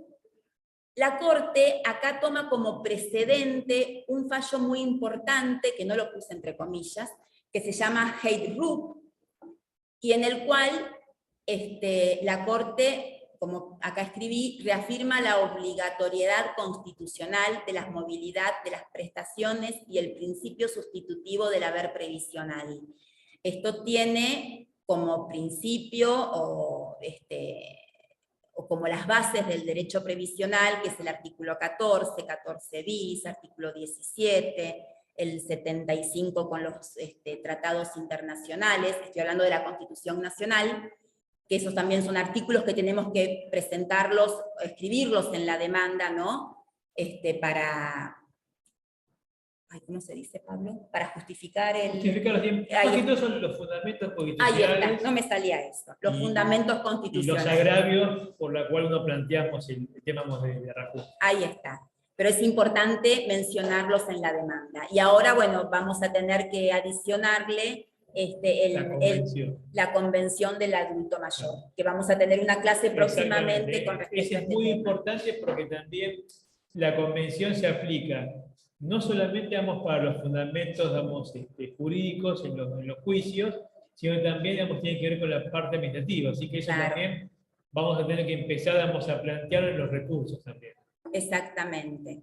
F: la Corte acá toma como precedente un fallo muy importante, que no lo puse entre comillas, que se llama Heydt-Rupp, y en el cual la Corte, como acá escribí, reafirma la obligatoriedad constitucional de la movilidad de las prestaciones y el principio sustitutivo del haber previsional. Esto tiene como principio o como las bases del derecho previsional, que es el artículo 14, 14 bis, artículo 17, el 75 con los tratados internacionales, estoy hablando de la Constitución Nacional, que esos también son artículos que tenemos que presentarlos, escribirlos en la demanda, ¿no? Para... ¿Cómo se dice, Pablo? Para justificar el...
E: Justificar los son los fundamentos constitucionales.
F: Ahí está, no me salía eso. Los fundamentos constitucionales.
E: Y los agravios por los cuales no planteamos el tema de reajuste.
F: Ahí está. Pero es importante mencionarlos en la demanda. Y ahora, bueno, vamos a tener que adicionarle la convención del adulto mayor, que vamos a tener una clase próximamente con respecto
E: Ese
F: a
E: es muy importante porque también la convención se aplica no solamente para los fundamentos jurídicos en los juicios, sino también tiene que ver con la parte administrativa. Así que eso también vamos a tener que empezar a plantear en los recursos también.
F: Exactamente.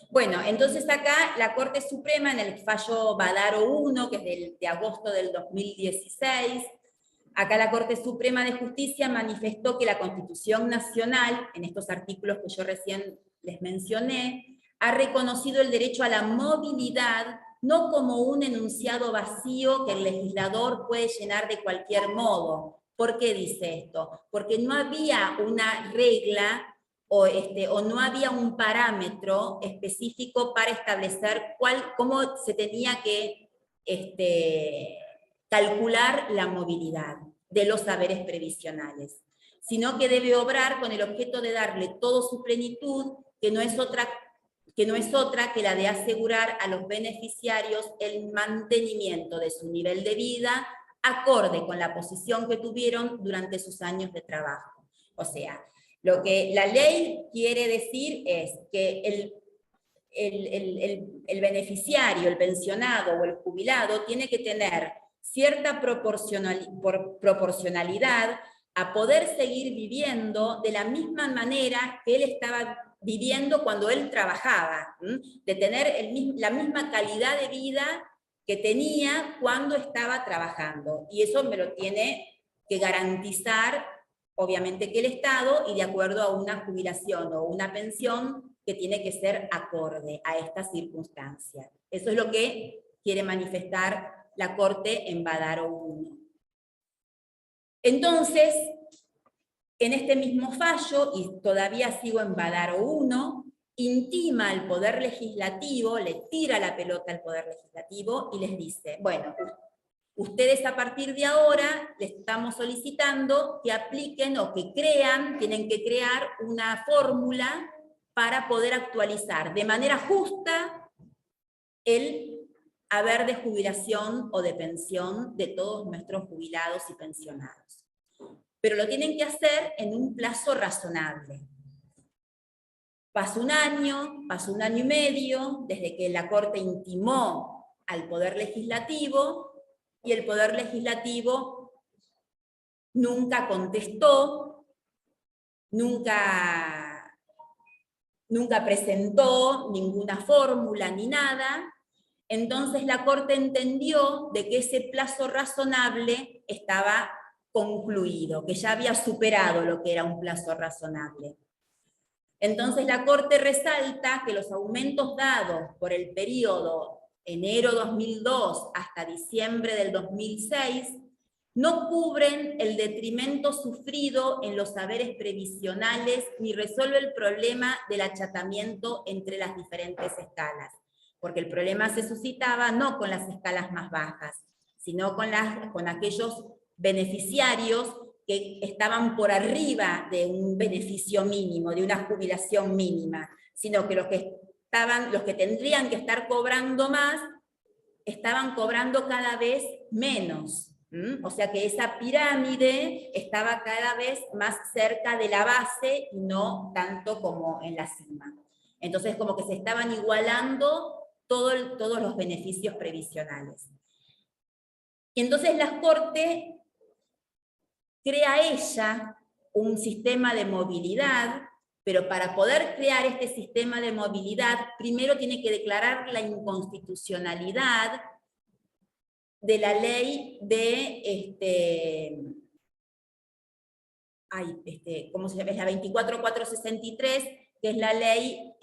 F: Bueno, entonces acá la Corte Suprema en el fallo Badaro 1, que es de agosto del 2016, acá la Corte Suprema de Justicia manifestó que la Constitución Nacional, en estos artículos que yo recién les mencioné, ha reconocido el derecho a la movilidad no como un enunciado vacío que el legislador puede llenar de cualquier modo. ¿Por qué dice esto? Porque no había una regla o no había un parámetro específico para establecer cómo se tenía que calcular la movilidad de los saberes previsionales, sino que debe obrar con el objeto de darle toda su plenitud, que no es otra que la de asegurar a los beneficiarios el mantenimiento de su nivel de vida acorde con la posición que tuvieron durante sus años de trabajo. O sea, lo que la ley quiere decir es que el beneficiario, el pensionado o el jubilado tiene que tener cierta proporcionalidad a poder seguir viviendo de la misma manera que él estaba viviendo cuando él trabajaba, de tener la misma calidad de vida que tenía cuando estaba trabajando. Y eso me lo tiene que garantizar, obviamente, que el Estado, y de acuerdo a una jubilación o una pensión que tiene que ser acorde a estas circunstancias. Eso es lo que quiere manifestar la Corte en Badaro 1. Entonces, en este mismo fallo, y todavía sigo en Badaro 1, intima al Poder Legislativo, le tira la pelota al Poder Legislativo y les dice, bueno, ustedes a partir de ahora les estamos solicitando que apliquen o que tienen que crear una fórmula para poder actualizar de manera justa el haber de jubilación o de pensión de todos nuestros jubilados y pensionados. Pero lo tienen que hacer en un plazo razonable. Pasó un año y medio, desde que la Corte intimó al Poder Legislativo, y el Poder Legislativo nunca contestó, nunca presentó ninguna fórmula ni nada. Entonces la Corte entendió de que ese plazo razonable estaba concluido, que ya había superado lo que era un plazo razonable. Entonces la Corte resalta que los aumentos dados por el periodo enero 2002 hasta diciembre del 2006 no cubren el detrimento sufrido en los saberes previsionales ni resuelve el problema del achatamiento entre las diferentes escalas, porque el problema se suscitaba no con las escalas más bajas, sino con aquellos beneficiarios que estaban por arriba de un beneficio mínimo, de una jubilación mínima, sino que los que tendrían que estar cobrando más, estaban cobrando cada vez menos. O sea que esa pirámide estaba cada vez más cerca de la base y no tanto como en la cima. Entonces como que se estaban igualando todos los beneficios previsionales. Y entonces la Corte crea ella un sistema de movilidad, pero para poder crear este sistema de movilidad, primero tiene que declarar la inconstitucionalidad de la ley de, ¿cómo se llama? Es la 24463, que es la ley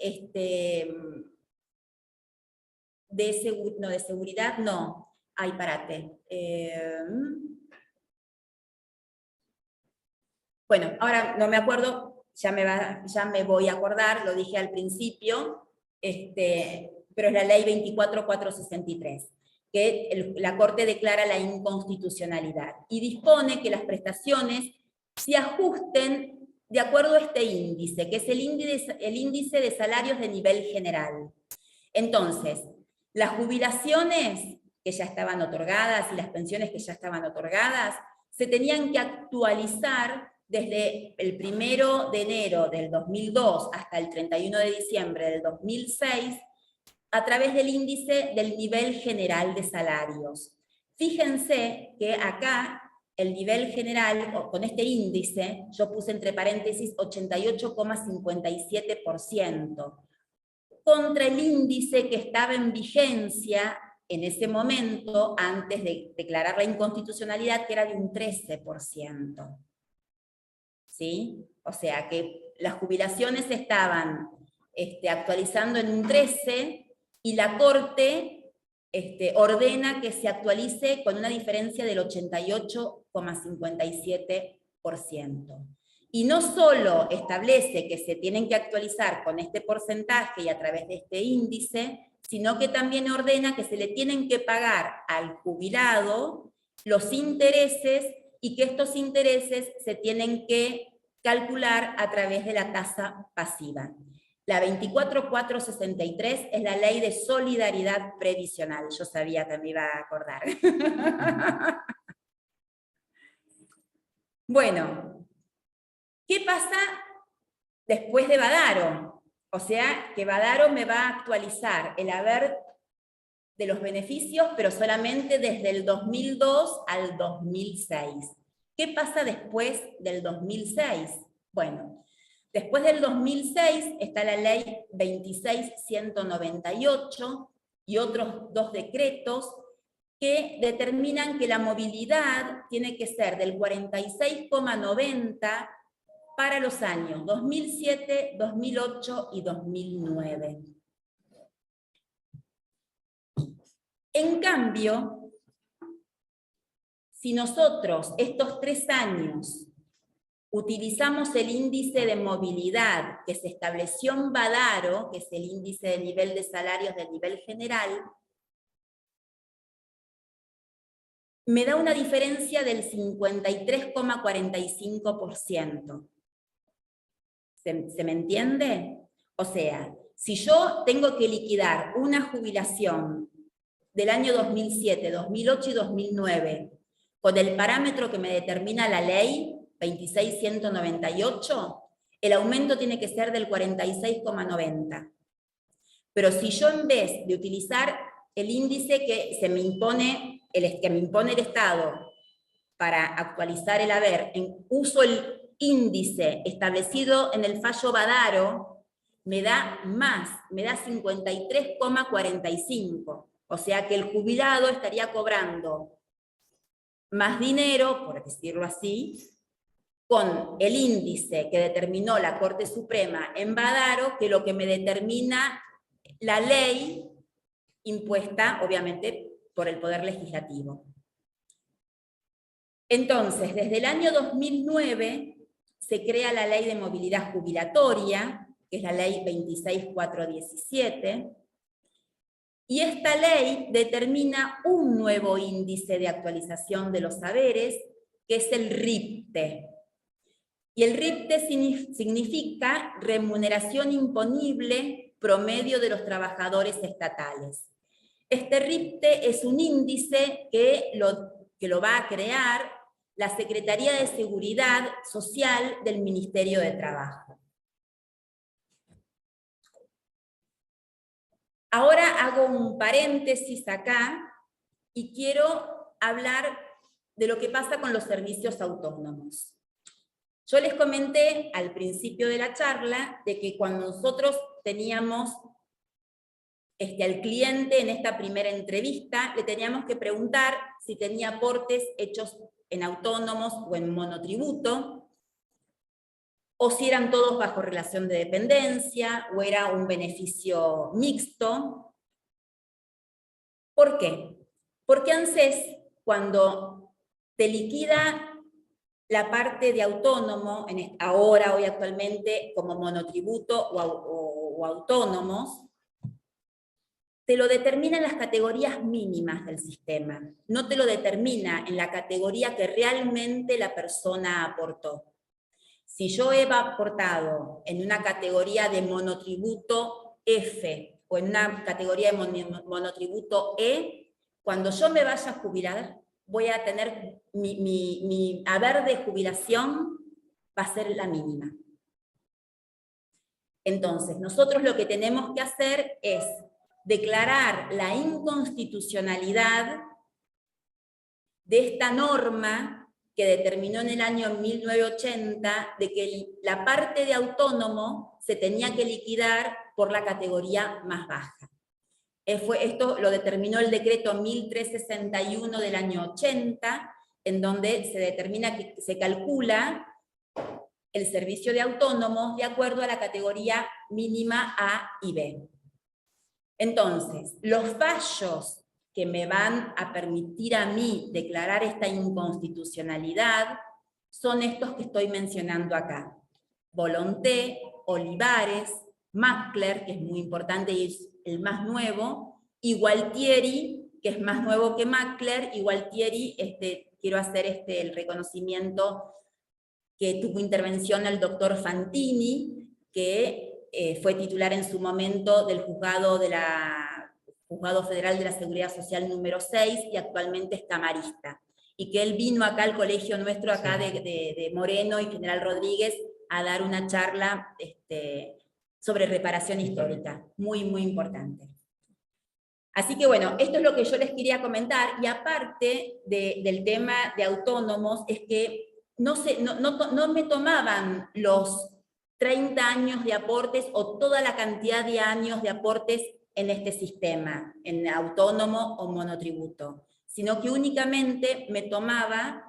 F: de seguridad, no. Ay, parate. Bueno, ahora no me acuerdo, ya me voy a acordar, lo dije al principio, pero es la ley 24463, que la Corte declara la inconstitucionalidad y dispone que las prestaciones se ajusten de acuerdo a este índice, que es el índice de salarios de nivel general. Entonces, las jubilaciones que ya estaban otorgadas y las pensiones que ya estaban otorgadas se tenían que actualizar desde el 1 de enero del 2002 hasta el 31 de diciembre del 2006 a través del índice del nivel general de salarios. Fíjense que acá el nivel general, con este índice, yo puse entre paréntesis 88,57%, contra el índice que estaba en vigencia en ese momento, antes de declarar la inconstitucionalidad, que era de un 13%. ¿Sí? O sea que las jubilaciones se estaban actualizando en un 13%, y la Corte ordena que se actualice con una diferencia del 88,57%. Y no solo establece que se tienen que actualizar con este porcentaje y a través de este índice, sino que también ordena que se le tienen que pagar al jubilado los intereses y que estos intereses se tienen que calcular a través de la tasa pasiva. La 24463 es la ley de solidaridad previsional. Yo sabía que me iba a acordar. Bueno, ¿qué pasa después de Badaro? O sea, que Badaro me va a actualizar el haber de los beneficios, pero solamente desde el 2002 al 2006. ¿Qué pasa después del 2006? Bueno, después del 2006 está la ley 26198 y otros dos decretos que determinan que la movilidad tiene que ser del 46,90 para los años 2007, 2008 y 2009. En cambio, si nosotros estos 3 años utilizamos el índice de movilidad que se estableció en Badaro, que es el índice de nivel de salarios del nivel general, me da una diferencia del 53,45%. ¿Se me entiende? O sea, si yo tengo que liquidar una jubilación del año 2007, 2008 y 2009 con el parámetro que me determina la ley 26198, el aumento tiene que ser del 46,90. Pero si yo, en vez de utilizar el índice que me impone el Estado para actualizar el haber, uso el índice establecido en el fallo Badaro, me da más, me da 53,45. O sea que el jubilado estaría cobrando más dinero, por decirlo así, con el índice que determinó la Corte Suprema en Badaro, que lo que me determina la ley impuesta, obviamente, por el Poder Legislativo. Entonces, desde el año 2009 se crea la Ley de Movilidad Jubilatoria, que es la Ley 26417, y esta ley determina un nuevo índice de actualización de los saberes, que es el RIPTE. Y el RIPTE significa remuneración imponible promedio de los trabajadores estatales. Este RIPTE es un índice que lo va a crear la Secretaría de Seguridad Social del Ministerio de Trabajo. Ahora hago un paréntesis acá y quiero hablar de lo que pasa con los servicios autónomos. Yo les comenté al principio de la charla de que cuando nosotros teníamos al cliente en esta primera entrevista, le teníamos que preguntar si tenía aportes hechos en autónomos o en monotributo, o si eran todos bajo relación de dependencia, o era un beneficio mixto. ¿Por qué? Porque ANSES, cuando te liquida la parte de autónomo, ahora, hoy actualmente, como monotributo o autónomos, te lo determina en las categorías mínimas del sistema, no te lo determina en la categoría que realmente la persona aportó. Si yo he aportado en una categoría de monotributo F o en una categoría de monotributo E, cuando yo me vaya a jubilar, voy a tener mi haber de jubilación va a ser la mínima. Entonces, nosotros lo que tenemos que hacer es declarar la inconstitucionalidad de esta norma que determinó en el año 1980 de que la parte de autónomo se tenía que liquidar por la categoría más baja. Esto lo determinó el decreto 1361 del año 80, en donde se determina que se calcula el servicio de autónomos de acuerdo a la categoría mínima A y B. Entonces, los fallos que me van a permitir a mí declarar esta inconstitucionalidad son estos que estoy mencionando acá. Volonté, Olivares, Mackler, que es muy importante y es el más nuevo, y Gualtieri, que es más nuevo que Mackler, y Gualtieri, quiero hacer el reconocimiento que tuvo intervención el doctor Fantini, que fue titular en su momento del Juzgado Federal de la Seguridad Social número 6 y actualmente es camarista. Y que él vino acá al colegio nuestro, acá de Moreno y General Rodríguez, a dar una charla sobre reparación histórica, muy, muy importante. Así que bueno, esto es lo que yo les quería comentar, y aparte del tema de autónomos, es que no me tomaban los 30 años de aportes o toda la cantidad de años de aportes en este sistema, en autónomo o monotributo, sino que únicamente me tomaba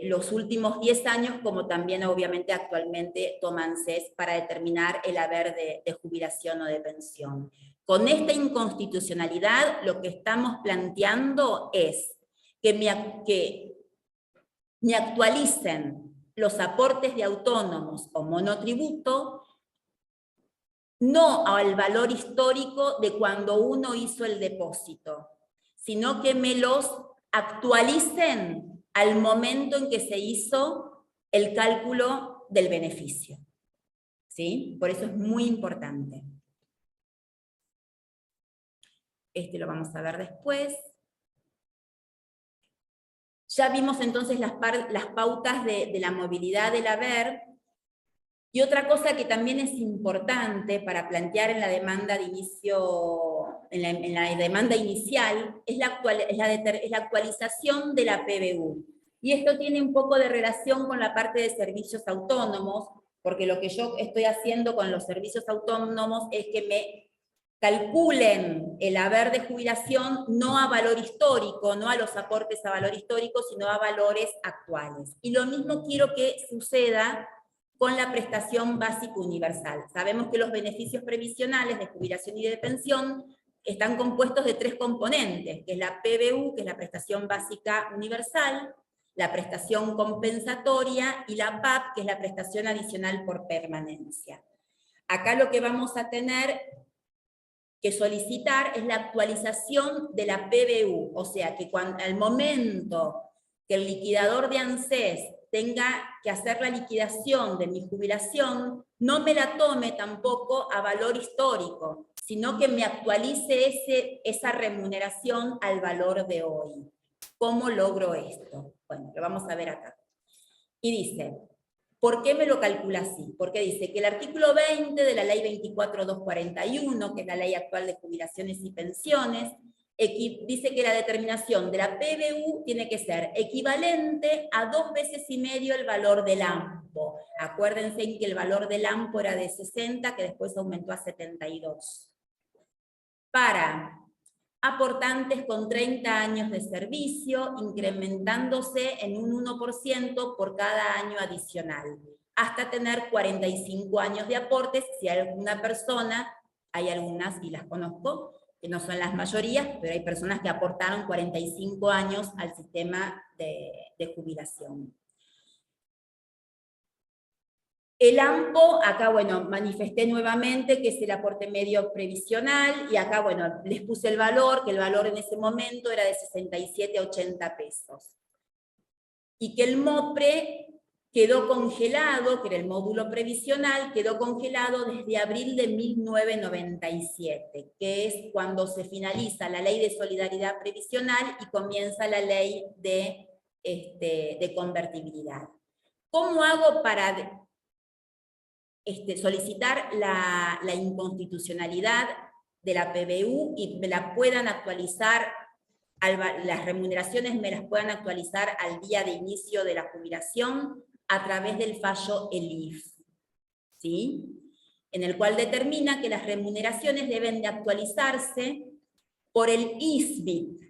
F: los últimos 10 años, como también obviamente actualmente toman CES para determinar el haber de jubilación o de pensión. Con esta inconstitucionalidad lo que estamos planteando es que me actualicen los aportes de autónomos o monotributo, no al valor histórico de cuando uno hizo el depósito, sino que me los actualicen al momento en que se hizo el cálculo del beneficio. ¿Sí? Por eso es muy importante. Lo vamos a ver después. Ya vimos entonces las pautas de la movilidad del haber. Y otra cosa que también es importante para plantear en la demanda de inicio, en la demanda inicial, es la actualización de la PBU. Y esto tiene un poco de relación con la parte de servicios autónomos, porque lo que yo estoy haciendo con los servicios autónomos es que me calculen el haber de jubilación no a valor histórico, no a los aportes a valor histórico, sino a valores actuales. Y lo mismo quiero que suceda con la prestación básica universal. Sabemos que los beneficios previsionales de jubilación y de pensión están compuestos de 3 componentes, que es la PBU, que es la prestación básica universal, la prestación compensatoria, y la PAP, que es la prestación adicional por permanencia. Acá lo que vamos a tener que solicitar es la actualización de la PBU, o sea que al momento que el liquidador de ANSES tenga que hacer la liquidación de mi jubilación, no me la tome tampoco a valor histórico, sino que me actualice esa remuneración al valor de hoy. ¿Cómo logro esto? Bueno, lo vamos a ver acá. Y dice, ¿por qué me lo calcula así? Porque dice que el artículo 20 de la ley 24.241, que es la ley actual de jubilaciones y pensiones, dice que la determinación de la PBU tiene que ser equivalente a 2,5 veces el valor del AMPO. Acuérdense que el valor del AMPO era de 60, que después aumentó a 72. para aportantes con 30 años de servicio, incrementándose en un 1% por cada año adicional, hasta tener 45 años de aportes si alguna persona, hay algunas y las conozco, que no son las mayorías, pero hay personas que aportaron 45 años al sistema de jubilación. El AMPO, acá, bueno, manifesté nuevamente que es el aporte medio previsional, y acá, bueno, les puse el valor, que el valor en ese momento era de 67 a 80 pesos. Y que el MOPRE quedó congelado, que era el módulo previsional, quedó congelado desde abril de 1997, que es cuando se finaliza la Ley de Solidaridad Previsional y comienza la Ley de convertibilidad. ¿Cómo hago para solicitar la inconstitucionalidad de la PBU y me la puedan actualizar, las remuneraciones me las puedan actualizar al día de inicio de la jubilación? A través del fallo ELIF, ¿sí? En el cual determina que las remuneraciones deben de actualizarse por el ISBIT,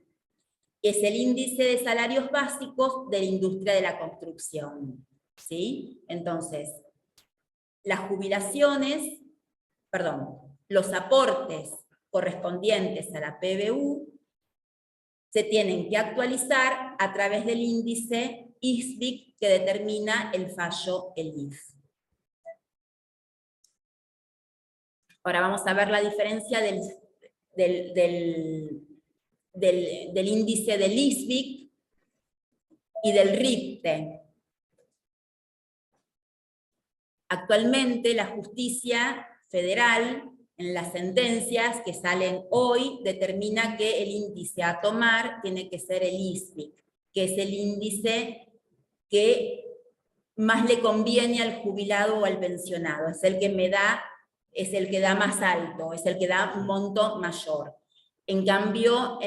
F: que es el índice de salarios básicos de la industria de la construcción, ¿sí? Entonces, las jubilaciones, los aportes correspondientes a la PBU se tienen que actualizar a través del índice ISBIC que determina el fallo ELIF. Ahora vamos a ver la diferencia del índice del ISBIC y del RIPTE. Actualmente la justicia federal, en las sentencias que salen hoy, determina que el índice a tomar tiene que ser el ISBIC, que es el índice que más le conviene al jubilado o al pensionado, es el que da más alto, es el que da un monto mayor. En cambio,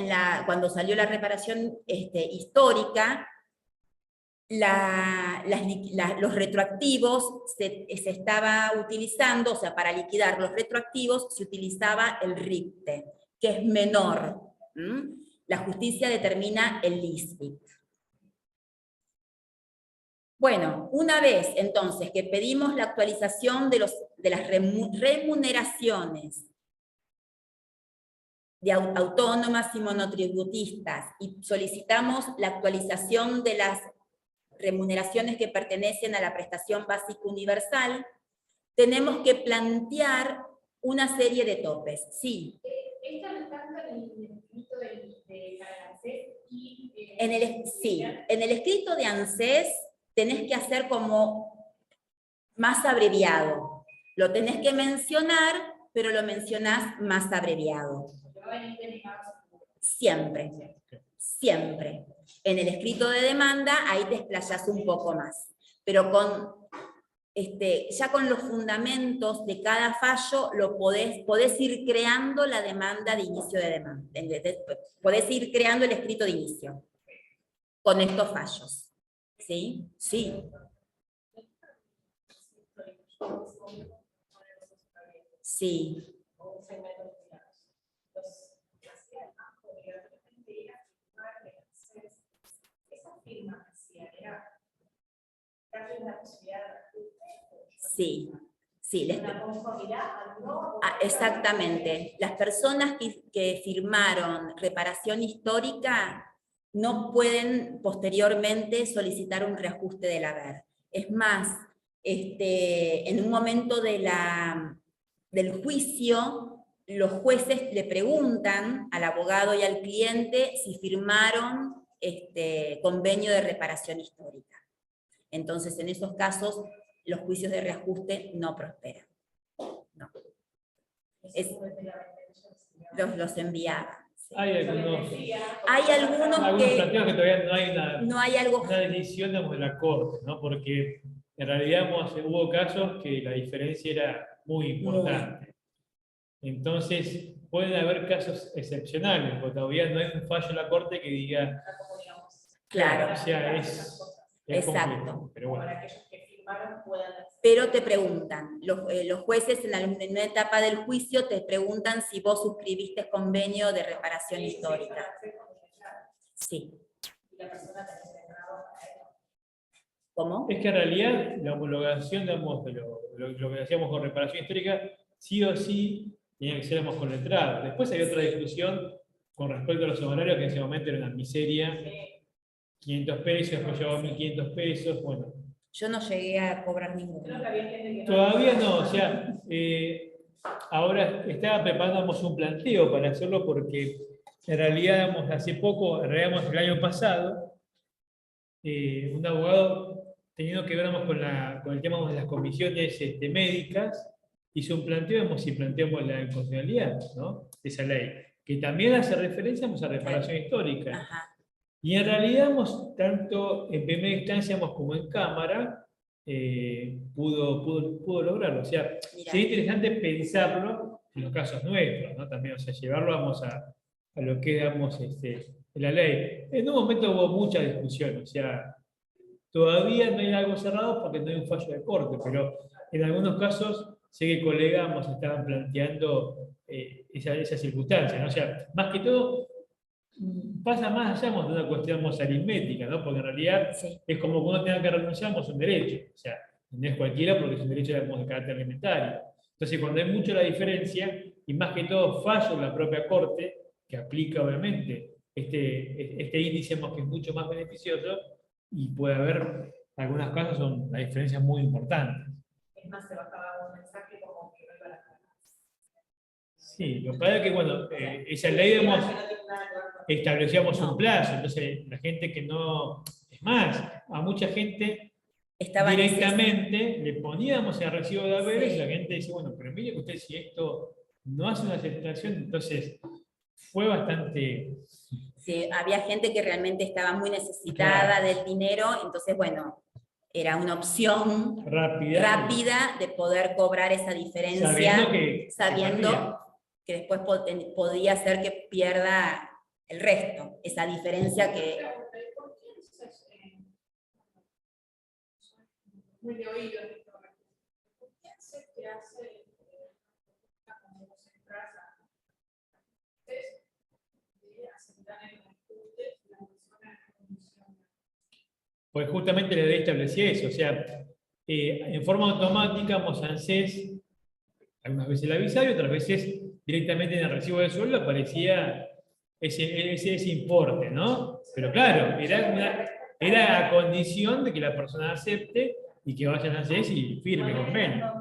F: cuando salió la reparación histórica, los retroactivos se estaba utilizando, o sea, para liquidar los retroactivos se utilizaba el RIPTE, que es menor. La justicia determina el ISBIC. Bueno, una vez entonces que pedimos la actualización de las remuneraciones de autónomas y monotributistas y solicitamos la actualización de las remuneraciones que pertenecen a la prestación básica universal, tenemos que plantear una serie de topes. Sí.
H: ¿Esto no está en el escrito de ANSES?
F: Sí, en el escrito de ANSES tenés que hacer como más abreviado. Lo tenés que mencionar, pero lo mencionás más abreviado. Siempre, siempre. En el escrito de demanda, ahí te explayás un poco más. Pero ya con los fundamentos de cada fallo, podés ir creando la demanda de inicio de demanda. Podés ir creando el escrito de inicio con estos fallos. ¿Sí? Sí. Sí. Sí, sí. Exactamente. Las personas que firmaron reparación histórica no pueden posteriormente solicitar un reajuste del haber. Es más, en un momento del juicio, los jueces le preguntan al abogado y al cliente si firmaron convenio de reparación histórica. Entonces, en esos casos, los juicios de reajuste no prosperan. No. Los enviaban.
E: Hay algunos
F: que
E: planteos que todavía no hay
F: una
E: decisión de la Corte, ¿no? Porque en realidad hubo casos que la diferencia era muy importante. Entonces, pueden haber casos excepcionales, porque todavía no hay un fallo en la Corte que diga...
F: Claro.
E: O sea, es
F: exacto.
E: complejo, pero bueno.
B: firmaron puedan acceder.
F: Pero te preguntan, los jueces en una etapa del juicio te preguntan si vos suscribiste convenio de reparación histórica. Sí.
B: Y la persona también se grabó para eso.
F: ¿Cómo?
E: Es que en realidad la homologación, digamos, de lo que hacíamos con reparación histórica, sí o sí tenía que ser, digamos, con letrado. Después había otra discusión con respecto a los honorarios, que en ese momento era una miseria, 500 pesos, después llegó a 1.500 pesos, bueno.
F: Yo no llegué a cobrar
B: Creo
F: ninguno.
B: que había gente que
E: Todavía no, o sea, ahora estaba preparándonos un planteo para hacerlo porque en realidad, digamos, hace poco, en realidad, el año pasado, un abogado, teniendo que ver digamos, con el tema de las comisiones médicas, hizo un planteo, digamos, si planteamos la inconstitucionalidad, ¿no?, de esa ley, que también hace referencia digamos, a reparación histórica.
F: Ajá.
E: Y en realidad, digamos, tanto en primera instancia digamos, como en Cámara, pudo lograrlo. O sea,
F: Mirá.
E: sería interesante pensarlo en los casos nuestros, ¿no? También, o sea, llevarlo vamos, a lo que digamos, la ley. En un momento hubo mucha discusión, o sea, todavía no hay algo cerrado porque no hay un fallo de corte, pero en algunos casos sé que colegas digamos, estaban planteando esa circunstancia, ¿no? O sea, más que todo, pasa más allá digamos, de una cuestión digamos, aritmética, ¿no? Porque en realidad
F: Sí.
E: es como que uno tenga que renunciar a un derecho, o sea, no es cualquiera porque es un derecho digamos, de carácter alimentario. Entonces, cuando hay mucho la diferencia, y más que todo fallo en la propia Corte, que aplica obviamente este índice digamos, que es mucho más beneficioso, y puede haber, en algunos casos son las diferencias muy importantes.
B: es más, se bajaba un mensaje como que no iba a las cámaras.
E: Sí, lo que pasa es que, bueno, esa ley, digamos, establecíamos un plazo, entonces la gente que no... Es más, a mucha gente
F: Estaba
E: directamente le poníamos el recibo de haberes
F: Sí.
E: y la gente dice, bueno, pero mire que usted si esto no hace una aceptación, entonces fue bastante...
F: Sí, había gente que realmente estaba muy necesitada
E: Claro.
F: del dinero, entonces, bueno, era una opción rápida de poder cobrar esa diferencia, sabiendo que después podía hacer que pierda el resto, esa diferencia que...
H: ¿Por qué eso es muy de oído? ¿Por qué hace que hace como vos entras a aceptar el discute la persona en condición?
E: Pues justamente la ley establecía eso, o sea, en forma automática, ANSES algunas veces le avisaba y otras veces directamente en el recibo de sueldo aparecía ese importe, ¿no? Pero claro, era a condición de que la persona acepte y que vaya a ANSES y firme convenio.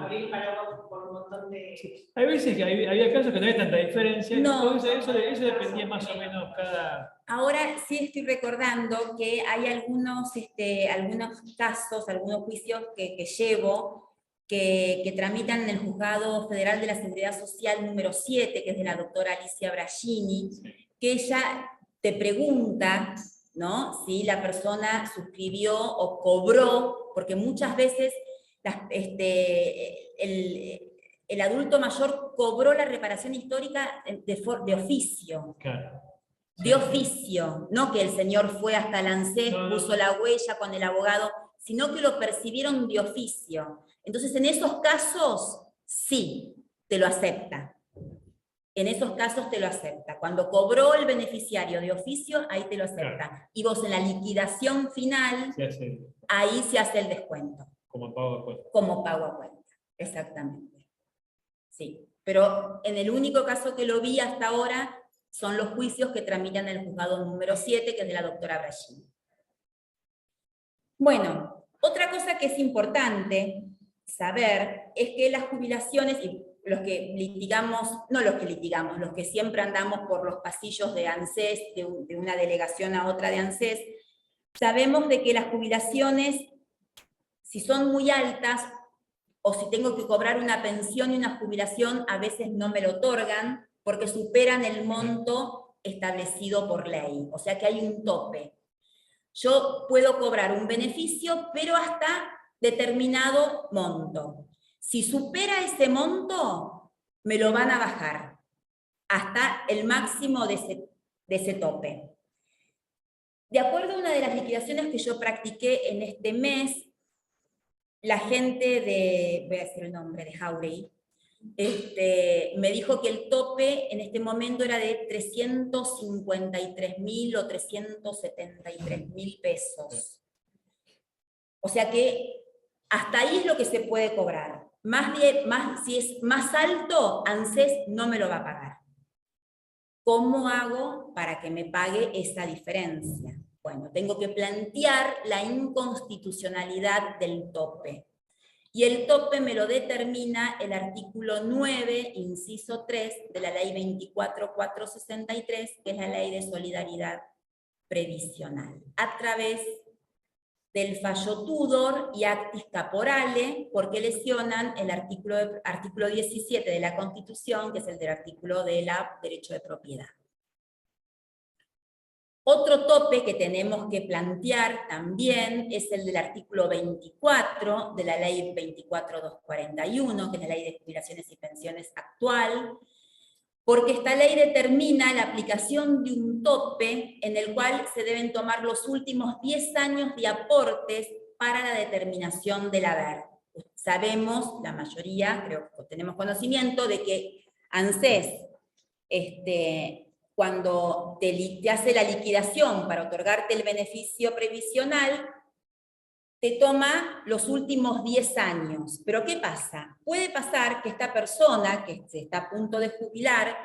B: Abrir paraguas por un montón de...
E: Hay veces que había casos que no había tanta diferencia,
F: No.
E: eso dependía más o menos cada...
F: Ahora sí estoy recordando que hay algunos casos, algunos juicios que llevo, que tramitan en el Juzgado Federal de la Seguridad Social número 7, que es de la doctora Alicia Bragini, que ella te pregunta, ¿no?, si la persona suscribió o cobró, porque muchas veces el adulto mayor cobró la reparación histórica de oficio.
E: Claro.
F: De oficio, no que el señor fue hasta el ANSES, puso la huella con el abogado, sino que lo percibieron de oficio. Entonces, en esos casos, sí, te lo acepta. En esos casos te lo acepta. Cuando cobró el beneficiario de oficio, ahí te lo acepta.
E: Claro.
F: Y vos en la liquidación final, ahí se hace el descuento.
E: Como pago a cuenta.
F: Como pago a cuenta, exactamente. Sí, pero en el único caso que lo vi hasta ahora, son los juicios que tramitan el juzgado número 7, que es de la doctora Bragini. Bueno, otra cosa que es importante saber es que las jubilaciones, y los que litigamos, no los que litigamos, los que siempre andamos por los pasillos de ANSES, de una delegación a otra de ANSES, sabemos de que las jubilaciones, si son muy altas, o si tengo que cobrar una pensión y una jubilación, a veces no me lo otorgan, porque superan el monto establecido por ley. O sea que hay un tope. Yo puedo cobrar un beneficio, pero hasta determinado monto. Si supera ese monto, me lo van a bajar hasta el máximo de ese tope. De acuerdo a una de las liquidaciones que yo practiqué en este mes, la gente de, voy a decir el nombre, de Jauregui, me dijo que el tope en este momento era de 353.000 o 373.000 pesos. O sea que hasta ahí es lo que se puede cobrar. Si es más alto, ANSES no me lo va a pagar. ¿Cómo hago para que me pague esa diferencia? Bueno, tengo que plantear la inconstitucionalidad del tope. Y el tope me lo determina el artículo 9, inciso 3, de la ley 24.463, que es la ley de solidaridad previsional, a través del fallo Tudor y actis caporale, porque lesionan el artículo 17 de la Constitución, que es el del artículo del derecho de propiedad. Otro tope que tenemos que plantear también es el del artículo 24 de la ley 24.241, que es la ley de jubilaciones y pensiones actual, porque esta ley determina la aplicación de un tope en el cual se deben tomar los últimos 10 años de aportes para la determinación del haber. Sabemos, la mayoría, creo que tenemos conocimiento, de que ANSES, cuando te hace la liquidación para otorgarte el beneficio previsional, te toma los últimos 10 años. Pero ¿qué pasa? Puede pasar que esta persona, que se está a punto de jubilar,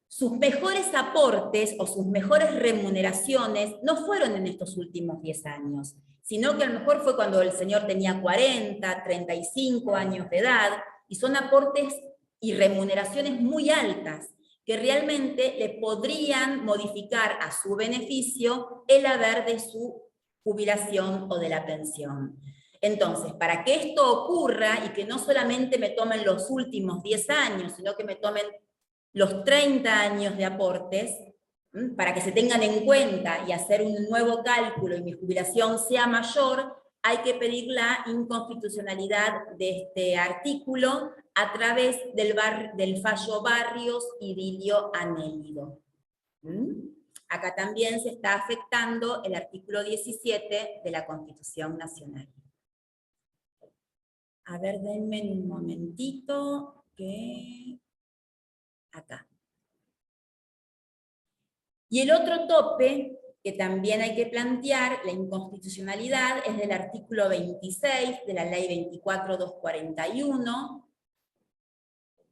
F: sus mejores aportes o sus mejores remuneraciones no fueron en estos últimos 10 años, sino que a lo mejor fue cuando el señor tenía 40, 35 años de edad, y son aportes y remuneraciones muy altas, que realmente le podrían modificar a su beneficio el haber de su jubilación o de la pensión. Entonces, para que esto ocurra y que no solamente me tomen los últimos 10 años, sino que me tomen los 30 años de aportes, para que se tengan en cuenta y hacer un nuevo cálculo y mi jubilación sea mayor, hay que pedir la inconstitucionalidad de este artículo a través del fallo Barrios y Dilio Anélido. Acá también se está afectando el artículo 17 de la Constitución Nacional. A ver, denme un momentito, que acá. Y el otro tope que también hay que plantear, la inconstitucionalidad, es del artículo 26 de la ley 24.241,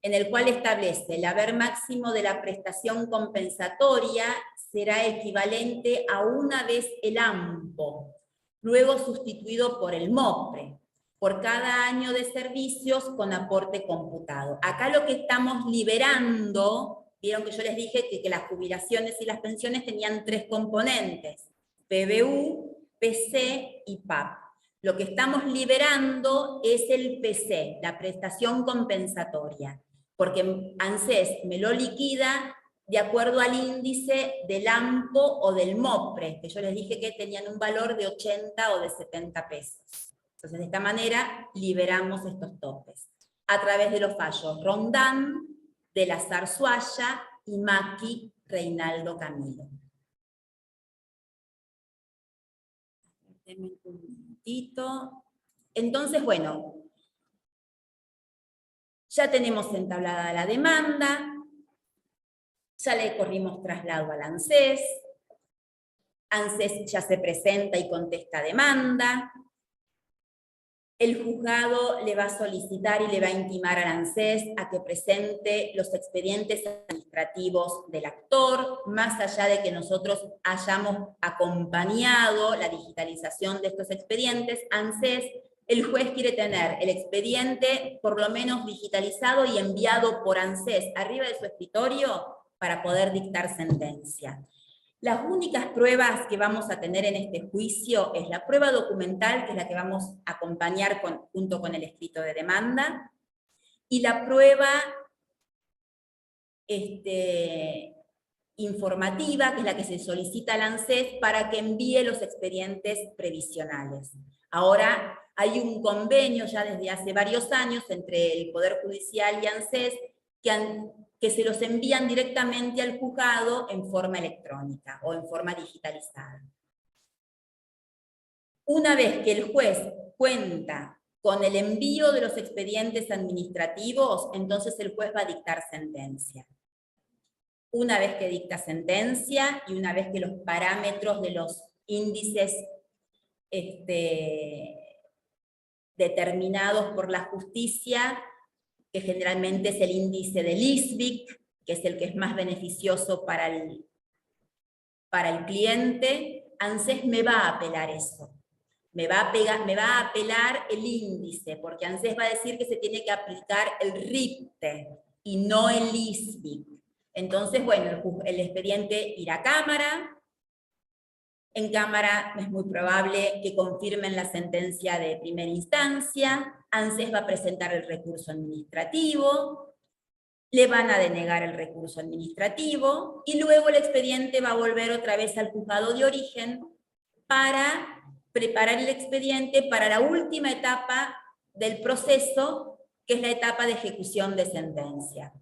F: en el cual establece el haber máximo de la prestación compensatoria será equivalente a una vez el AMPO, luego sustituido por el MOPRE, por cada año de servicios con aporte computado. Acá lo que estamos liberando, vieron que yo les dije que las jubilaciones y las pensiones tenían 3 componentes, PBU, PC y PAP. Lo que estamos liberando es el PC, la prestación compensatoria, porque ANSES me lo liquida de acuerdo al índice del AMPO o del MOPRE, que yo les dije que tenían un valor de 80 o de 70 pesos. Entonces, de esta manera, liberamos estos topes, a través de los fallos Rondán, de la Zarzuaya y Maki Reinaldo Camilo. Denme un momentito. Entonces, bueno, ya tenemos entablada la demanda, ya le corrimos traslado al ANSES, ANSES ya se presenta y contesta demanda, el juzgado le va a solicitar y le va a intimar al ANSES a que presente los expedientes administrativos del actor, más allá de que nosotros hayamos acompañado la digitalización de estos expedientes, ANSES, el juez quiere tener el expediente por lo menos digitalizado y enviado por ANSES arriba de su escritorio para poder dictar sentencia. Las únicas pruebas que vamos a tener en este juicio es la prueba documental, que es la que vamos a acompañar junto con el escrito de demanda, y la prueba informativa, que es la que se solicita al ANSES para que envíe los expedientes previsionales. Ahora hay un convenio ya desde hace varios años entre el Poder Judicial y ANSES que se los envían directamente al juzgado en forma electrónica o en forma digitalizada. Una vez que el juez cuenta con el envío de los expedientes administrativos, entonces el juez va a dictar sentencia. Una vez que dicta sentencia y una vez que los parámetros de los índices determinados por la justicia, que generalmente es el índice del ISBIC, que es el que es más beneficioso para el cliente, ANSES me va a apelar eso. Me va a apelar el índice, porque ANSES va a decir que se tiene que aplicar el RIPTE y no el ISBIC. Entonces, bueno, el expediente irá a Cámara. En Cámara es muy probable que confirmen la sentencia de primera instancia. ANSES va a presentar el recurso administrativo, le van a denegar el recurso administrativo, y luego el expediente va a volver otra vez al juzgado de origen para preparar el expediente para la última etapa del proceso, que es la etapa de ejecución de sentencia.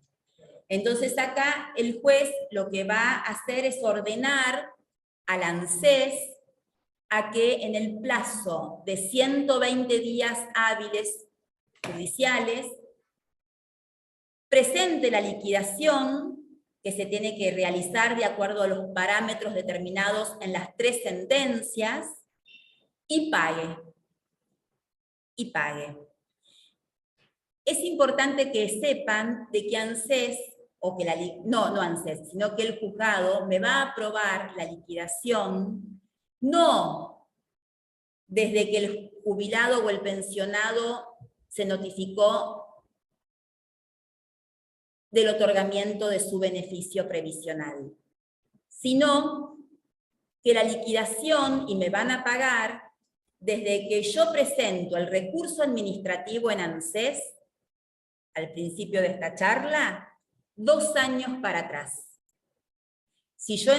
F: Entonces acá el juez lo que va a hacer es ordenar al ANSES a que en el plazo de 120 días hábiles judiciales presente la liquidación que se tiene que realizar de acuerdo a los parámetros determinados en las 3 sentencias y pague. Es importante que sepan de que ANSES, o que no ANSES, sino que el juzgado me va a aprobar la liquidación, no desde que el jubilado o el pensionado se notificó del otorgamiento de su beneficio previsional, sino que la liquidación, y me van a pagar, desde que yo presento el recurso administrativo en ANSES, al principio de esta charla, 2 años para atrás. Si yo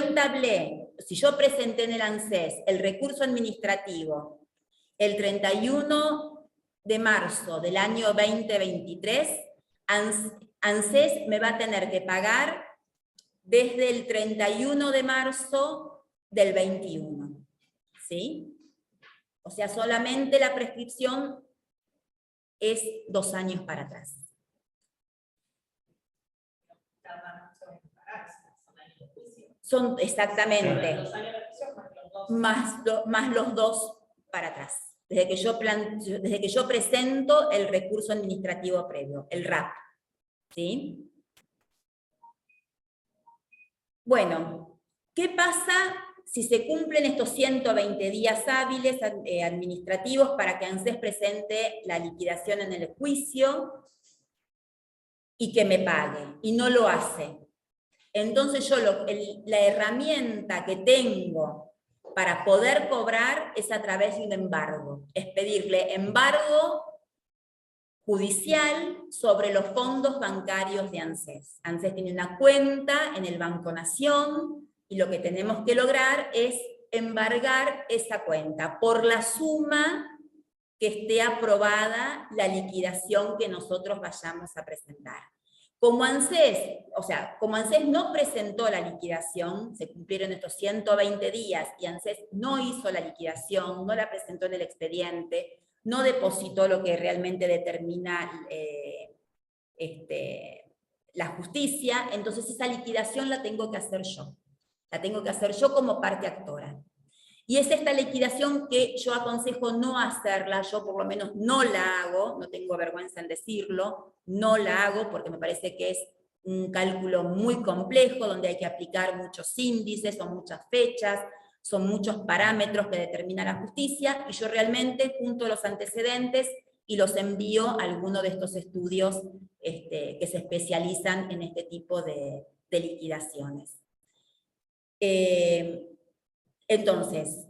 F: presenté en el ANSES el recurso administrativo el 31 de marzo del año 2023, ANSES me va a tener que pagar desde el 31 de marzo del 21. ¿Sí? O sea, solamente la prescripción es 2 años para atrás. Son exactamente más los 2 para atrás, desde que yo presento el recurso administrativo previo, el RAP. ¿Sí? Bueno, ¿qué pasa si se cumplen estos 120 días hábiles administrativos para que ANSES presente la liquidación en el juicio y que me pague? Y no lo hace. Entonces yo la herramienta que tengo para poder cobrar es a través de un embargo. Es pedirle embargo judicial sobre los fondos bancarios de ANSES. ANSES tiene una cuenta en el Banco Nación y lo que tenemos que lograr es embargar esa cuenta por la suma que esté aprobada la liquidación que nosotros vayamos a presentar. Como ANSES no presentó la liquidación, se cumplieron estos 120 días y ANSES no hizo la liquidación, no la presentó en el expediente, no depositó lo que realmente determina la justicia, entonces esa liquidación la tengo que hacer yo. La tengo que hacer yo como parte actora. Y es esta liquidación que yo aconsejo no hacerla, yo por lo menos no la hago, no tengo vergüenza en decirlo, no la hago porque me parece que es un cálculo muy complejo, donde hay que aplicar muchos índices, son muchas fechas, son muchos parámetros que determina la justicia, y yo realmente junto los antecedentes y los envío a alguno de estos estudios que se especializan en este tipo de liquidaciones. Entonces,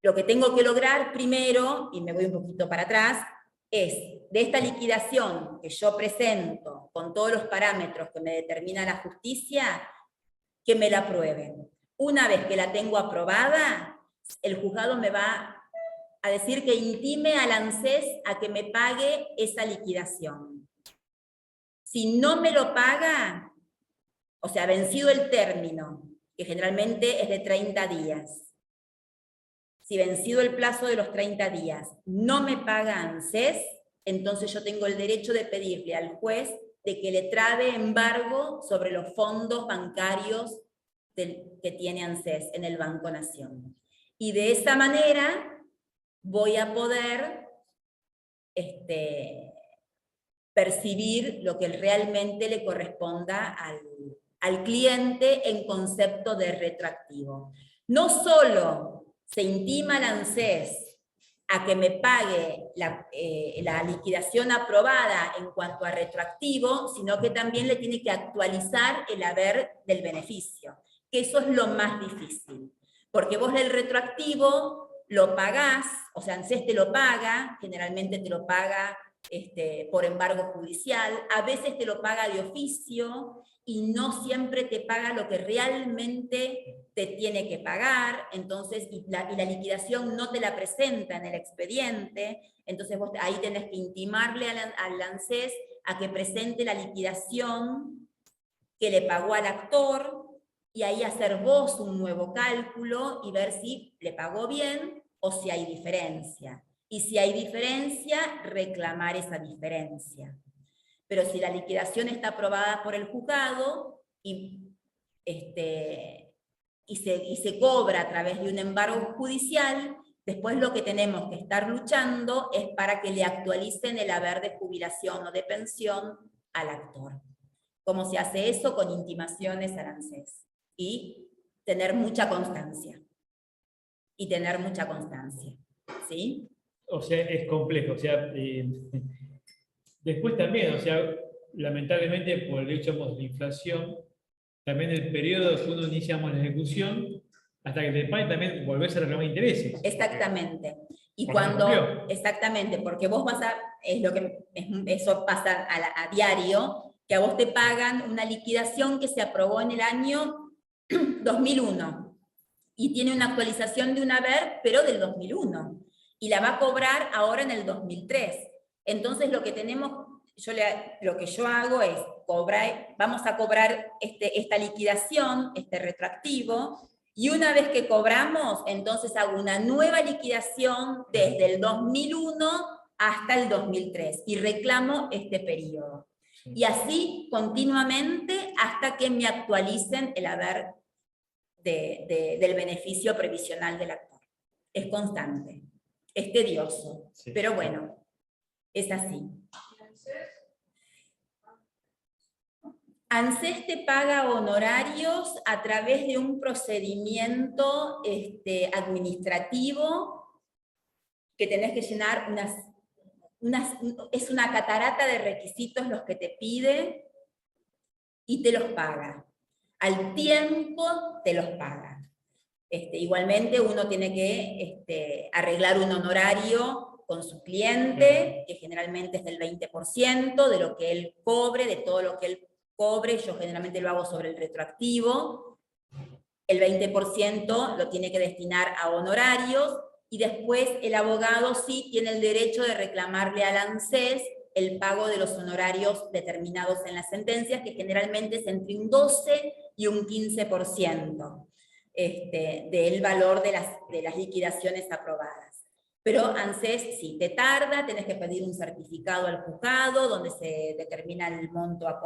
F: lo que tengo que lograr primero, y me voy un poquito para atrás, es de esta liquidación que yo presento con todos los parámetros que me determina la justicia, que me la aprueben. Una vez que la tengo aprobada, el juzgado me va a decir que intime al ANSES a que me pague esa liquidación. Si no me lo paga, o sea, vencido el término, que generalmente es de 30 días. Si vencido el plazo de los 30 días no me paga ANSES, entonces yo tengo el derecho de pedirle al juez de que le trabe embargo sobre los fondos bancarios que tiene ANSES en el Banco Nación. Y de esa manera voy a poder percibir lo que realmente le corresponda al cliente en concepto de retroactivo. No solo se intima al ANSES a que me pague la liquidación aprobada en cuanto a retroactivo, sino que también le tiene que actualizar el haber del beneficio, que eso es lo más difícil, porque vos el retroactivo lo pagás, o sea, ANSES te lo paga, generalmente te lo paga por embargo judicial, a veces te lo paga de oficio, y no siempre te paga lo que realmente te tiene que pagar, entonces, y la liquidación no te la presenta en el expediente, entonces vos ahí tenés que intimarle al ANSES a que presente la liquidación que le pagó al actor, y ahí hacer vos un nuevo cálculo y ver si le pagó bien o si hay diferencia. Y si hay diferencia, reclamar esa diferencia. Pero si la liquidación está aprobada por el juzgado y se cobra a través de un embargo judicial, después lo que tenemos que estar luchando es para que le actualicen el haber de jubilación o de pensión al actor. ¿Cómo se hace eso? Con intimaciones al ANSES. Y tener mucha constancia. Y tener mucha constancia. ¿Sí?
E: O sea, es complejo. O sea, después también, o sea, lamentablemente por el hecho de la inflación, también el periodo que uno iniciamos la ejecución, hasta que te pague también volvés a reclamar intereses.
F: Exactamente. Y
E: Porque
F: cuando,
E: no cumplió.
F: exactamente, porque vos vas a, eso pasa a diario, que a vos te pagan una liquidación que se aprobó en el año 2001, y tiene una actualización de un haber, pero del 2001, y la va a cobrar ahora en el 2003. Entonces lo que tenemos, lo que yo hago es, vamos a cobrar esta liquidación, este retroactivo, y una vez que cobramos, entonces hago una nueva liquidación desde el 2001 hasta el 2003, y reclamo este periodo. Y así continuamente hasta que me actualicen el haber del beneficio previsional del actor. Es constante, es tedioso,
E: Sí.
F: pero bueno, es así. ANSES te paga honorarios a través de un procedimiento administrativo que tenés que llenar es una catarata de requisitos los que te pide y te los paga. Al tiempo te los paga. Igualmente uno tiene que arreglar un honorario con su cliente, que generalmente es del 20% de lo que él cobre, de todo lo que él cobre. Yo generalmente lo hago sobre el retroactivo. El 20% lo tiene que destinar a honorarios, y después el abogado sí tiene el derecho de reclamarle al ANSES el pago de los honorarios determinados en las sentencias, que generalmente es entre un 12 y un 15% del valor de las liquidaciones aprobadas. Pero ANSES sí, te tarda, tenés que pedir un certificado al juzgado donde se determina el monto a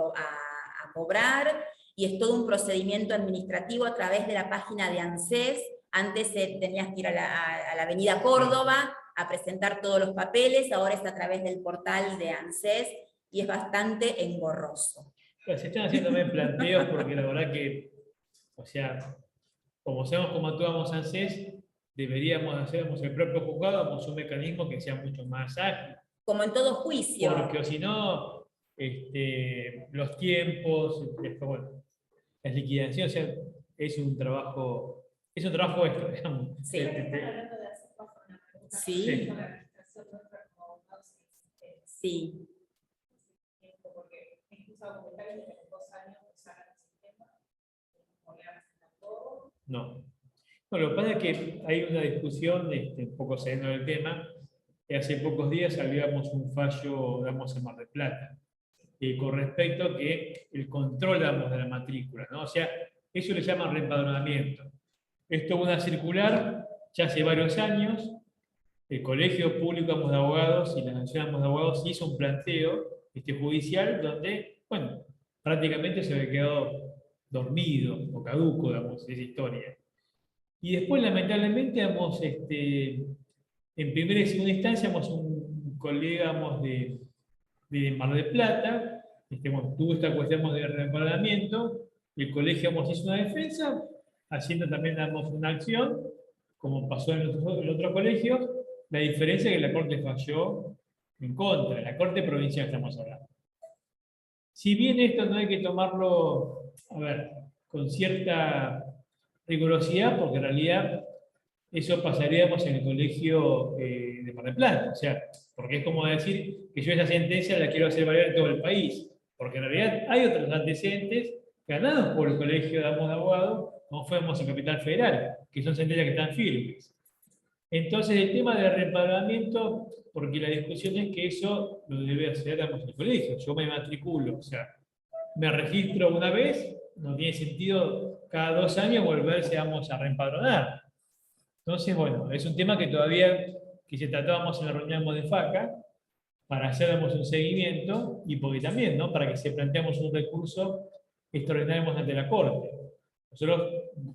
F: cobrar, y es todo un procedimiento administrativo a través de la página de ANSES. Antes tenías que ir a la avenida Córdoba a presentar todos los papeles, ahora es a través del portal de ANSES, y es bastante engorroso.
E: Se están haciendo bien planteos porque la verdad que, o sea, como sabemos cómo actuamos ANSES, deberíamos hacernos el propio juzgado, un mecanismo que sea mucho más ágil.
F: Como en todo juicio.
E: Porque si no, los tiempos, bueno, las liquidaciones, o sea, es un trabajo extra, digamos.
F: Sí. Sí. Sí.
E: No. Bueno, lo que pasa es que hay una discusión, un poco saliendo del tema, que hace pocos días habíamos un fallo, digamos, en Mar del Plata, con respecto a que el control, digamos, de la matrícula, ¿no? O sea, eso le llaman reempadronamiento. Esto es una circular ya hace varios años, el Colegio Público de Abogados y la Nación de Abogados hizo un planteo judicial donde, bueno, prácticamente se había quedado dormido o caduco, digamos, esa historia. Y después, lamentablemente, en primera y segunda instancia, un colega de Mar del Plata, bueno, tuvo esta cuestión de reempadronamiento, el colegio hizo una defensa, haciendo también una acción, como pasó en otros colegios. La diferencia es que la Corte falló en contra, la Corte Provincial estamos hablando. Si bien esto no hay que tomarlo, a ver, con cierta rigurosidad, porque en realidad eso pasaríamos en el colegio de Mar del Plata, o sea, porque es como decir que yo esa sentencia la quiero hacer valer en todo el país, porque en realidad hay otros antecedentes ganados por el colegio de abogados, como fuimos en Capital Federal, que son sentencias que están firmes. Entonces, el tema del reempadronamiento, porque la discusión es que eso lo debe hacer el colegio. Yo me matriculo, o sea, me registro una vez, no tiene sentido cada 2 años volverse a reempadronar. Entonces, bueno, es un tema que todavía, que se tratábamos en la reunión de FACA, para hacer un seguimiento, y porque también, ¿no?, para que se planteemos un recurso extraordinario ante la Corte. Nosotros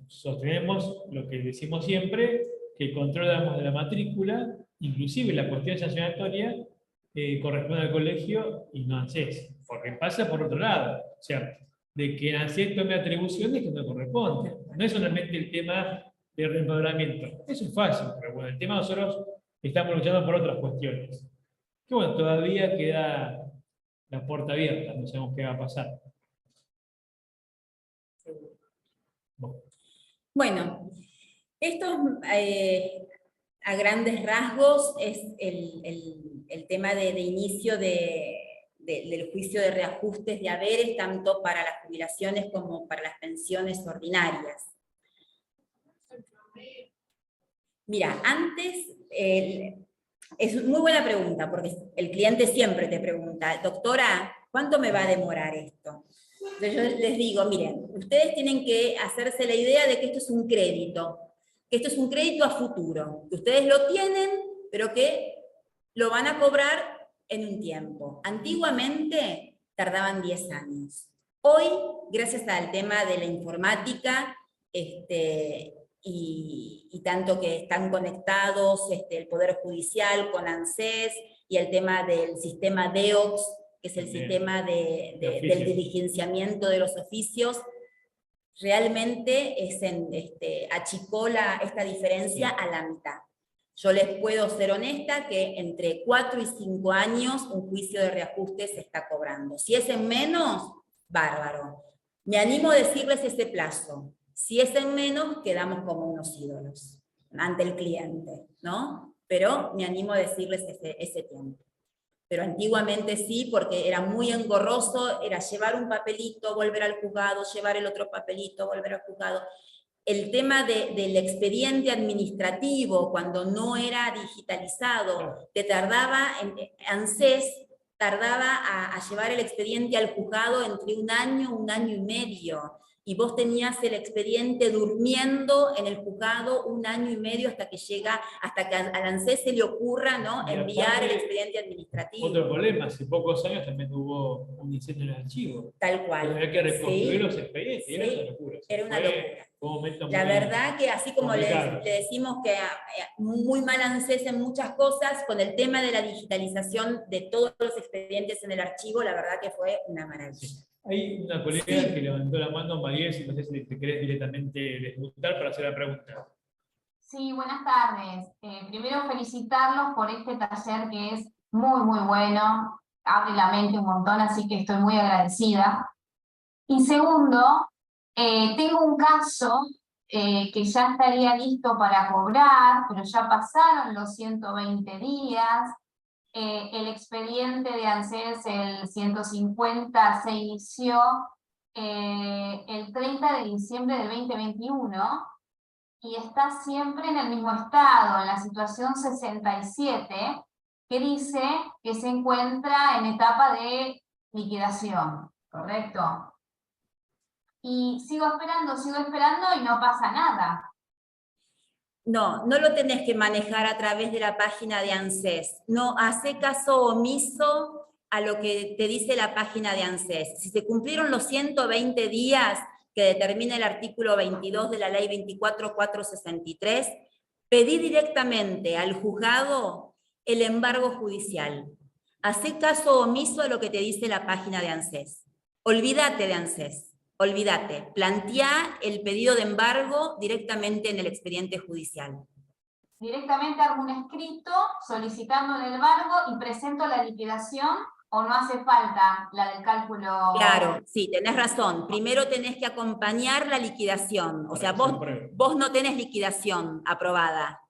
E: sostenemos lo que decimos siempre, que el control de la matrícula, inclusive la cuestión sancionatoria, corresponde al colegio y no a ANSES, porque pasa por otro lado. O sea, de que ANSES tome atribuciones que no corresponden. No es solamente el tema de reempadronamiento. Eso es fácil, pero bueno, el tema nosotros estamos luchando por otras cuestiones. Que bueno, todavía queda la puerta abierta, no sabemos qué va a pasar.
F: Bueno, esto a grandes rasgos es el tema de inicio del juicio de reajustes de haberes, tanto para las jubilaciones como para las pensiones ordinarias. Mira, antes, es muy buena pregunta, porque el cliente siempre te pregunta, doctora, ¿cuánto me va a demorar esto? Entonces yo les digo, miren, ustedes tienen que hacerse la idea de que esto es un crédito, que esto es un crédito a futuro, que ustedes lo tienen, pero que lo van a cobrar en un tiempo. Antiguamente tardaban 10 años. Hoy, gracias al tema de la informática, y tanto que están conectados el Poder Judicial con ANSES, y el tema del sistema DEOX, que es el sistema del diligenciamiento de los oficios, realmente achicó esta diferencia a la mitad. Yo les puedo ser honesta que entre 4 y 5 años un juicio de reajuste se está cobrando. Si es en menos, bárbaro. Me animo a decirles ese plazo. Si es en menos, quedamos como unos ídolos ante el cliente, ¿no? Pero me animo a decirles ese tiempo. Pero antiguamente sí, porque era muy engorroso, era llevar un papelito, volver al juzgado, llevar el otro papelito, volver al juzgado. El tema del expediente administrativo, cuando no era digitalizado, te tardaba, ANSES tardaba a llevar el expediente al juzgado entre 1 año, 1 año y medio. Y vos tenías el expediente durmiendo en el juzgado 1 año y medio hasta que al ANSES se le ocurra, ¿no?, enviar el expediente administrativo.
E: Otro problema, hace pocos años también hubo un incendio en el archivo.
F: Tal cual.
E: Había que reconstruir
F: Sí.
E: los expedientes,
F: Sí.
E: Era una locura.
F: Era una locura.
E: Fue un momento
F: La
E: muy
F: verdad que así como le
E: complicado.
F: decimos que muy mal ANSES en muchas cosas, con el tema de la digitalización de todos los expedientes en el archivo, la verdad que fue una maravilla.
E: Hay una colega que levantó la mano, Mariel, si no sé si te querés directamente desmutar para hacer la pregunta.
I: Sí, buenas tardes. Primero felicitarlos por este taller que es muy, muy bueno, abre la mente un montón, así que estoy muy agradecida. Y segundo, tengo un caso que ya estaría listo para cobrar, pero ya pasaron los 120 días. El expediente de ANSES, el 150, se inició el 30 de diciembre del 2021 y está siempre en el mismo estado, en la situación 67, que dice que se encuentra en etapa de liquidación, ¿correcto? Y sigo esperando y no pasa nada.
F: No, no lo tenés que manejar a través de la página de ANSES. No, hace caso omiso a lo que te dice la página de ANSES. Si se cumplieron los 120 días que determina el artículo 22 de la ley 24463, pedí directamente al juzgado el embargo judicial. Hacé caso omiso a lo que te dice la página de ANSES. Olvídate de ANSES. Olvídate, plantea el pedido de embargo directamente en el expediente judicial.
I: Directamente hago un escrito solicitando el embargo y presento la liquidación, o no hace falta la del cálculo.
F: Claro, sí, tenés razón. Primero tenés que acompañar la liquidación. O sea, vos no tenés liquidación aprobada.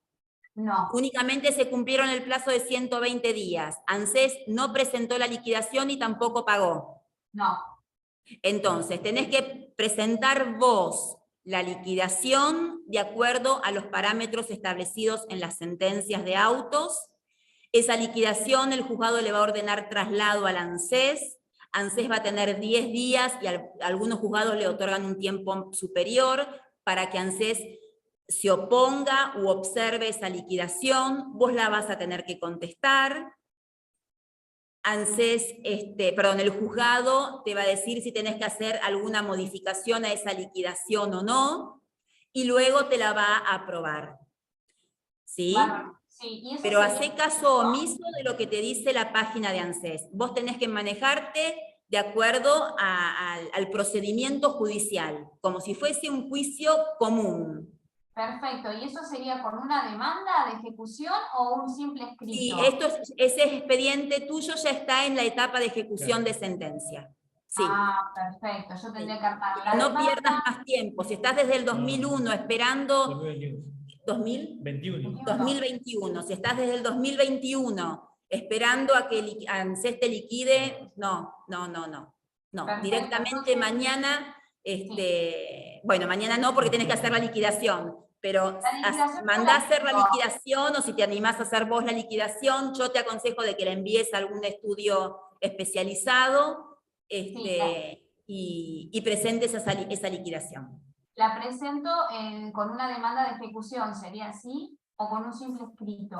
I: No.
F: Únicamente se cumplieron el plazo de 120 días. ANSES no presentó la liquidación y tampoco pagó.
I: No.
F: Entonces, tenés que presentar vos la liquidación de acuerdo a los parámetros establecidos en las sentencias de autos. Esa liquidación el juzgado le va a ordenar traslado al ANSES. ANSES va a tener 10 días y algunos juzgados le otorgan un tiempo superior para que ANSES se oponga u observe esa liquidación. Vos la vas a tener que contestar. ANSES, el juzgado te va a decir si tenés que hacer alguna modificación a esa liquidación o no, y luego te la va a aprobar. ¿Sí?
I: Bueno, sí, y eso
F: pero
I: sería...
F: hacé caso omiso de lo que te dice la página de ANSES. Vos tenés que manejarte de acuerdo al procedimiento judicial, como si fuese un juicio común.
I: Perfecto, ¿y eso sería por una demanda de ejecución o un simple escrito?
F: Sí, ese expediente tuyo ya está en la etapa de ejecución de sentencia. Sí.
I: Ah, perfecto, yo tendría que armar la
F: No
I: demanda.
F: pierdas más tiempo. Si estás desde el 2001 esperando... 2021. Si estás desde el 2021 esperando a que ANSES te liquide, no.
I: Perfecto,
F: Directamente
I: entonces,
F: mañana, bueno, mañana no porque tenés que hacer la liquidación, pero mandá a hacer la liquidación, o si te animás a hacer vos la liquidación, yo te aconsejo de que la envíes a algún estudio especializado y presentes esa liquidación.
I: ¿La presento con una demanda de ejecución, sería así? ¿O con un simple escrito?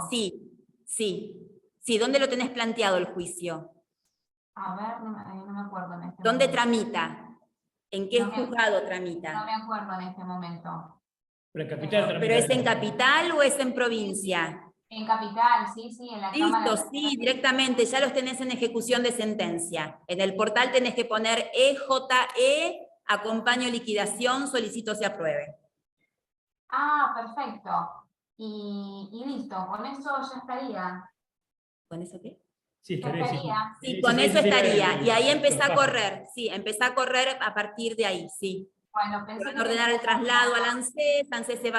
F: Sí, ¿dónde lo tenés planteado el juicio?
I: A ver, no me acuerdo en este
F: ¿Dónde
I: momento.
F: tramita? ¿En qué juzgado tramita?
I: No me acuerdo en este momento.
E: Pero en Capital
F: ¿Pero es en Capital o es en provincia?
I: En Capital, sí, en la Cámara.
F: Listo, sí, directamente, ya los tenés en ejecución de sentencia. En el portal tenés que poner EJE, acompaño liquidación, solicito se apruebe.
I: Ah, perfecto. Y listo, con eso ya estaría.
F: ¿Con eso qué?
E: Sí, estaría.
F: Sí, con eso estaría. Y ahí empezá a correr, empezá a correr a partir de ahí, sí.
I: Bueno, pensé
F: Van a ordenar el traslado al ANSES, ANSES te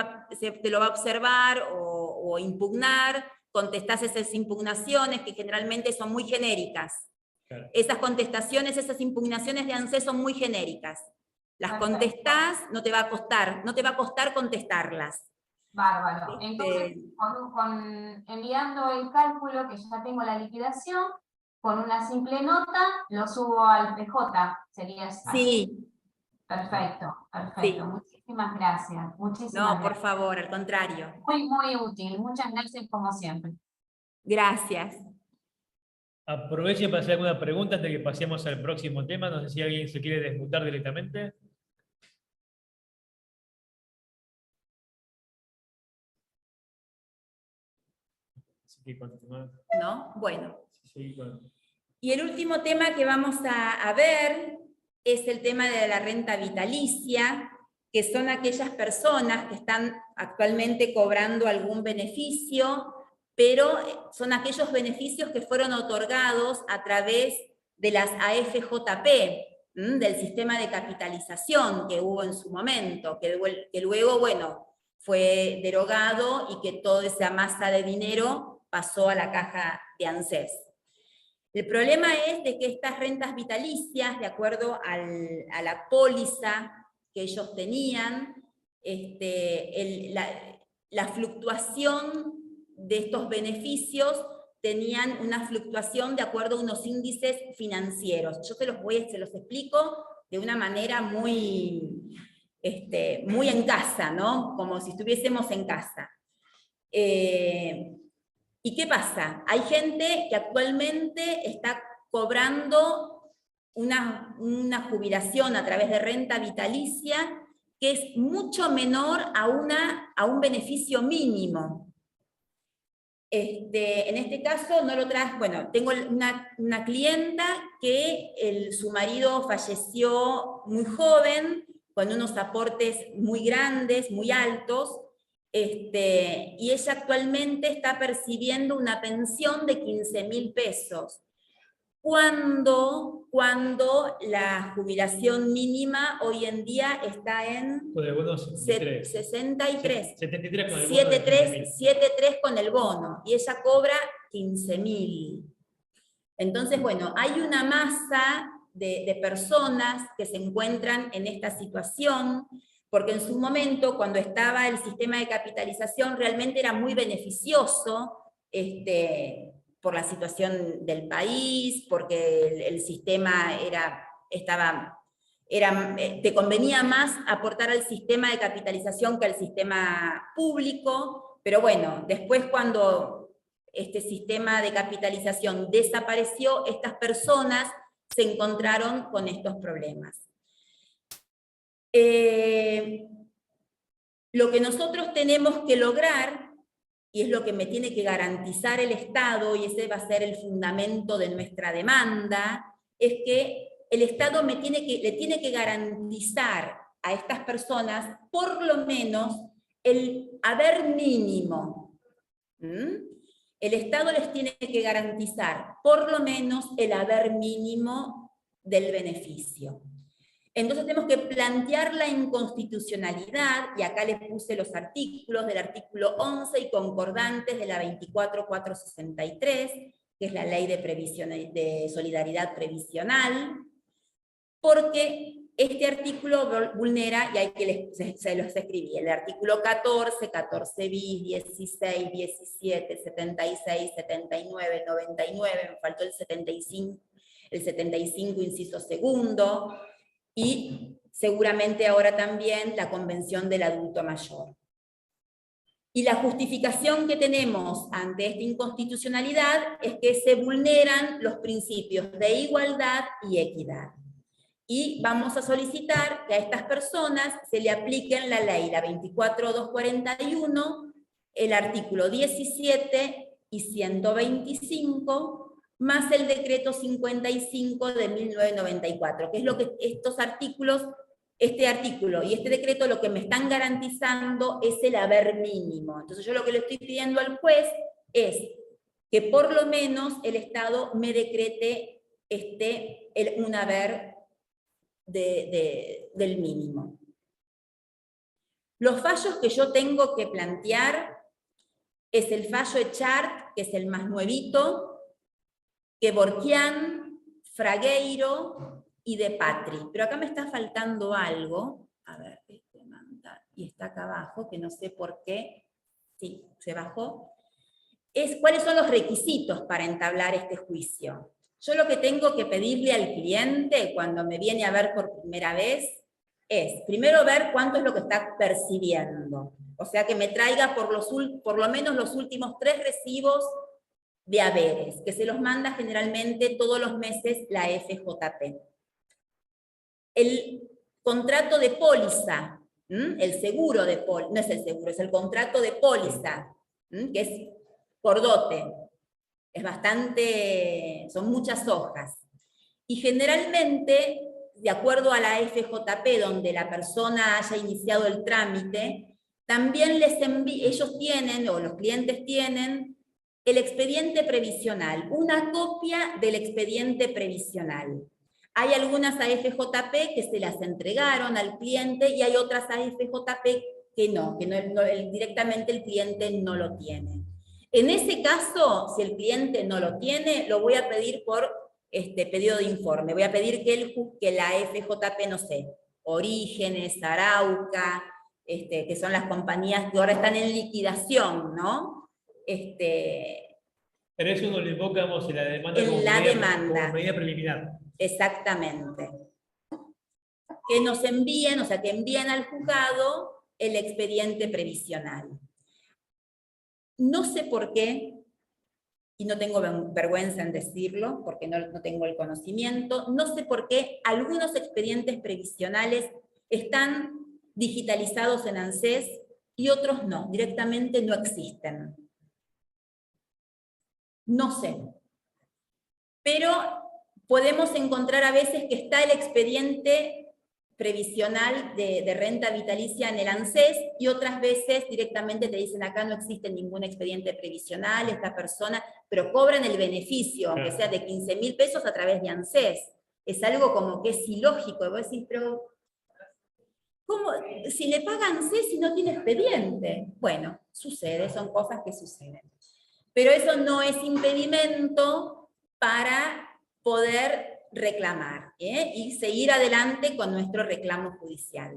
F: lo va a observar o impugnar, contestás esas impugnaciones que generalmente son muy genéricas. Claro. Esas contestaciones, esas impugnaciones de ANSES son muy genéricas. Las contestás, no te va a costar contestarlas.
I: Bárbaro. Entonces, enviando el cálculo, que ya tengo la liquidación, con una simple nota, lo subo al PJ, sería así.
F: Sí.
I: Perfecto.
F: Sí.
I: Muchísimas gracias.
F: Por favor, al contrario.
I: Muy útil. Muchas gracias como siempre.
F: Gracias.
E: Aproveche para hacer alguna pregunta antes de que pasemos al próximo tema. No sé si alguien se quiere desmutar directamente.
F: ¿No? Bueno. Y el último tema que vamos a ver es el tema de la renta vitalicia, que son aquellas personas que están actualmente cobrando algún beneficio, pero son aquellos beneficios que fueron otorgados a través de las AFJP, del sistema de capitalización que hubo en su momento, que luego, bueno, fue derogado y que toda esa masa de dinero pasó a la caja de ANSES. El problema es de que estas rentas vitalicias, de acuerdo a la póliza que ellos tenían, la fluctuación de estos beneficios tenían una fluctuación de acuerdo a unos índices financieros. Yo se los explico de una manera muy en casa, ¿no? Como si estuviésemos en casa. ¿Y qué pasa? Hay gente que actualmente está cobrando una jubilación a través de renta vitalicia que es mucho menor a un beneficio mínimo. En este caso no lo traje, bueno, tengo una clienta que su marido falleció muy joven, con unos aportes muy grandes, muy altos, y ella actualmente está percibiendo una pensión de 15.000 pesos. Cuando la jubilación mínima hoy en día está en
E: Con el bono 73.
F: 63.
E: 73 con el bono de
F: 7.3 con el bono, y ella cobra 15.000. Entonces, bueno, hay una masa de personas que se encuentran en esta situación, porque en su momento, cuando estaba el sistema de capitalización, realmente era muy beneficioso, por la situación del país, porque el sistema te convenía más aportar al sistema de capitalización que al sistema público, pero bueno, después cuando este sistema de capitalización desapareció, estas personas se encontraron con estos problemas. Lo que nosotros tenemos que lograr, y es lo que me tiene que garantizar el Estado, y ese va a ser el fundamento de nuestra demanda, es que el Estado le tiene que garantizar a estas personas por lo menos el haber mínimo. El Estado les tiene que garantizar por lo menos el haber mínimo del beneficio. Entonces tenemos que plantear la inconstitucionalidad, y acá les puse los artículos del artículo 11 y concordantes de la 24463, que es la ley de solidaridad previsional, porque este artículo vulnera, y hay que se los escribí, el artículo 14, 14 bis, 16, 17, 76, 79, 99, me faltó el 75 inciso segundo, y seguramente ahora también la Convención del Adulto Mayor. Y la justificación que tenemos ante esta inconstitucionalidad es que se vulneran los principios de igualdad y equidad. Y vamos a solicitar que a estas personas se le apliquen la ley, la 24241, el artículo 17 y 125, más el decreto 55 de 1994, que es lo que estos artículos, este artículo y este decreto lo que me están garantizando es el haber mínimo. Entonces yo lo que le estoy pidiendo al juez es que por lo menos el Estado me decrete un haber del mínimo. Los fallos que yo tengo que plantear es el fallo Echart, que es el más nuevito, Kevorkian, Fragueiro y De Patri. Pero acá me está faltando algo. A ver, y está acá abajo, que no sé por qué. Sí, se bajó. ¿Cuáles son los requisitos para entablar este juicio? Yo lo que tengo que pedirle al cliente cuando me viene a ver por primera vez es, primero ver cuánto es lo que está percibiendo. O sea, que me traiga por lo menos los últimos 3 recibos de haberes, que se los manda generalmente todos los meses la FJP. El contrato de póliza, el seguro de póliza, no es el seguro, es el contrato de póliza, que es por dote. Es bastante, son muchas hojas. Y generalmente, de acuerdo a la FJP, donde la persona haya iniciado el trámite, también ellos tienen, o los clientes tienen, el expediente previsional, una copia del expediente previsional. Hay algunas AFJP que se las entregaron al cliente y hay otras AFJP que no, directamente el cliente no lo tiene. En ese caso, si el cliente no lo tiene, lo voy a pedir por pedido de informe. Voy a pedir que la FJP, no sé, Orígenes, Arauca, que son las compañías que ahora están en liquidación, ¿no?
E: Pero eso no lo invocamos en la demanda
F: en la demanda.
E: Como medida preliminar.
F: Exactamente. Que nos envíen, o sea, que envíen al juzgado el expediente previsional. no sé por qué, y no tengo vergüenza en decirlo, porque no tengo el conocimiento, no sé por qué algunos expedientes previsionales están digitalizados en ANSES y otros no, directamente no existen. No sé. Pero podemos encontrar a veces que está el expediente previsional de renta vitalicia en el ANSES, y otras veces directamente te dicen acá no existe ningún expediente previsional, esta persona, pero cobran el beneficio, aunque sea de 15.000 pesos a través de ANSES. Es algo como que es ilógico, y vos decís, pero ¿cómo? Si le pagan ANSES y no tiene expediente. Bueno, sucede, son cosas que suceden. Pero eso no es impedimento para poder reclamar y seguir adelante con nuestro reclamo judicial.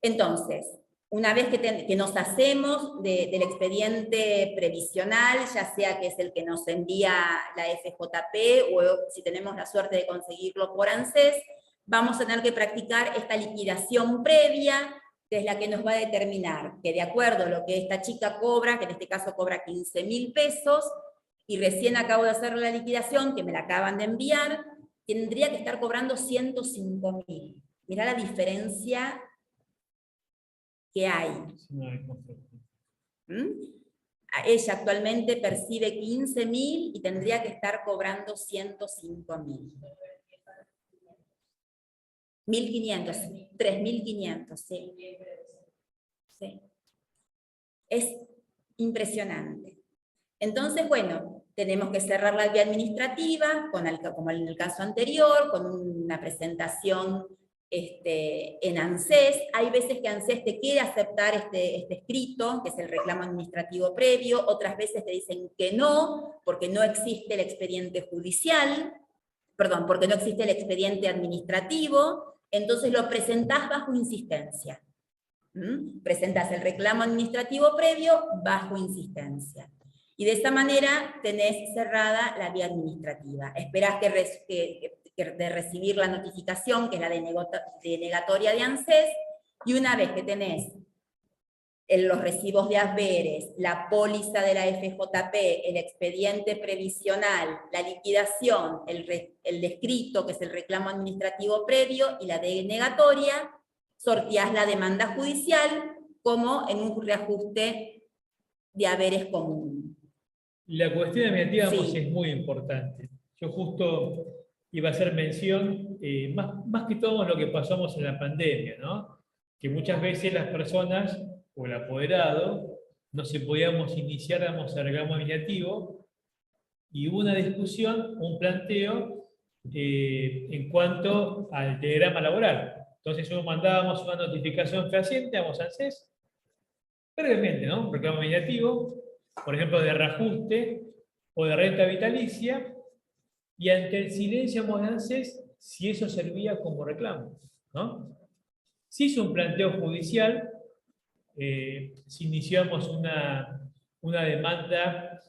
F: Entonces, una vez que nos hacemos del expediente previsional, ya sea que es el que nos envía la FJP o si tenemos la suerte de conseguirlo por ANSES, vamos a tener que practicar esta liquidación previa, que es la que nos va a determinar que de acuerdo a lo que esta chica cobra, que en este caso cobra 15.000 pesos, y recién acabo de hacer la liquidación, que me la acaban de enviar, tendría que estar cobrando 105.000. Mirá la diferencia que hay. Ella actualmente percibe 15.000 y tendría que estar cobrando 105.000. 1.500, 3.500, sí. Sí. Es impresionante. Entonces, bueno, tenemos que cerrar la vía administrativa, como en el caso anterior, con una presentación en ANSES. Hay veces que ANSES te quiere aceptar este escrito, que es el reclamo administrativo previo, otras veces te dicen que no, porque no existe el expediente judicial, perdón, porque no existe el expediente administrativo, entonces lo presentás bajo insistencia. Presentás el reclamo administrativo previo bajo insistencia. Y de esta manera tenés cerrada la vía administrativa. Esperás de recibir la notificación, que es la denegatoria de ANSES, y una vez que tenés los recibos de haberes, la póliza de la FJP, el expediente previsional, la liquidación, el descrito, que es el reclamo administrativo previo, y la denegatoria, sorteás la demanda judicial como en un reajuste de haberes común.
E: La cuestión administrativa
F: Sí.
E: es muy importante. Yo justo iba a hacer mención, más que todo lo que pasamos en la pandemia, ¿no? Que muchas veces las personas, o el apoderado, no se podíamos iniciar el reclamo administrativo, y hubo una discusión, un planteo, en cuanto al telegrama laboral. Entonces nosotros mandábamos una notificación fehaciente, vamos a ANSES, brevemente, ¿no? Un reclamo administrativo, por ejemplo, de reajuste o de renta vitalicia, y ante el silencio de ANSES, si eso servía como reclamo, ¿no? Si hizo un planteo judicial, si iniciamos una demanda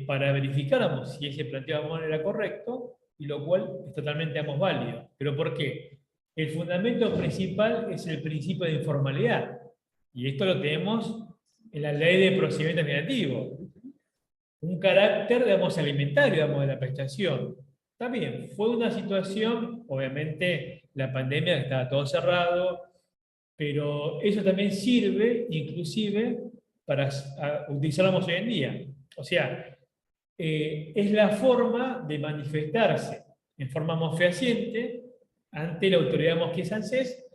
E: para verificar si ese planteo era correcto, y lo cual es totalmente válido. ¿Pero por qué? El fundamento principal es el principio de informalidad, y esto lo tenemos en la ley de procedimiento administrativo. Un carácter, alimentario, de la prestación. Está bien, fue una situación, obviamente, la pandemia, estaba todo cerrado, pero eso también sirve, inclusive, para utilizarlo hoy en día. O sea, es la forma de manifestarse en forma fehaciente ante la autoridad que es ANSES,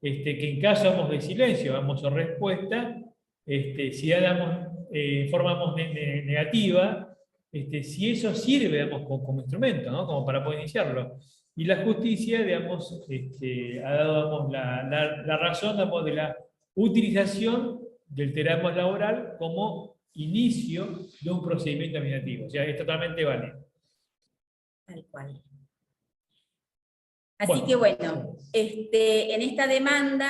E: que en caso de silencio, damos respuesta, si damos forma negativa, si eso sirve como instrumento, ¿no? Como para poder iniciarlo. Y la justicia, ha dado la razón de la utilización del telegrama laboral como inicio de un procedimiento administrativo. O sea, es totalmente válido.
F: Tal cual. Así que bueno, en esta demanda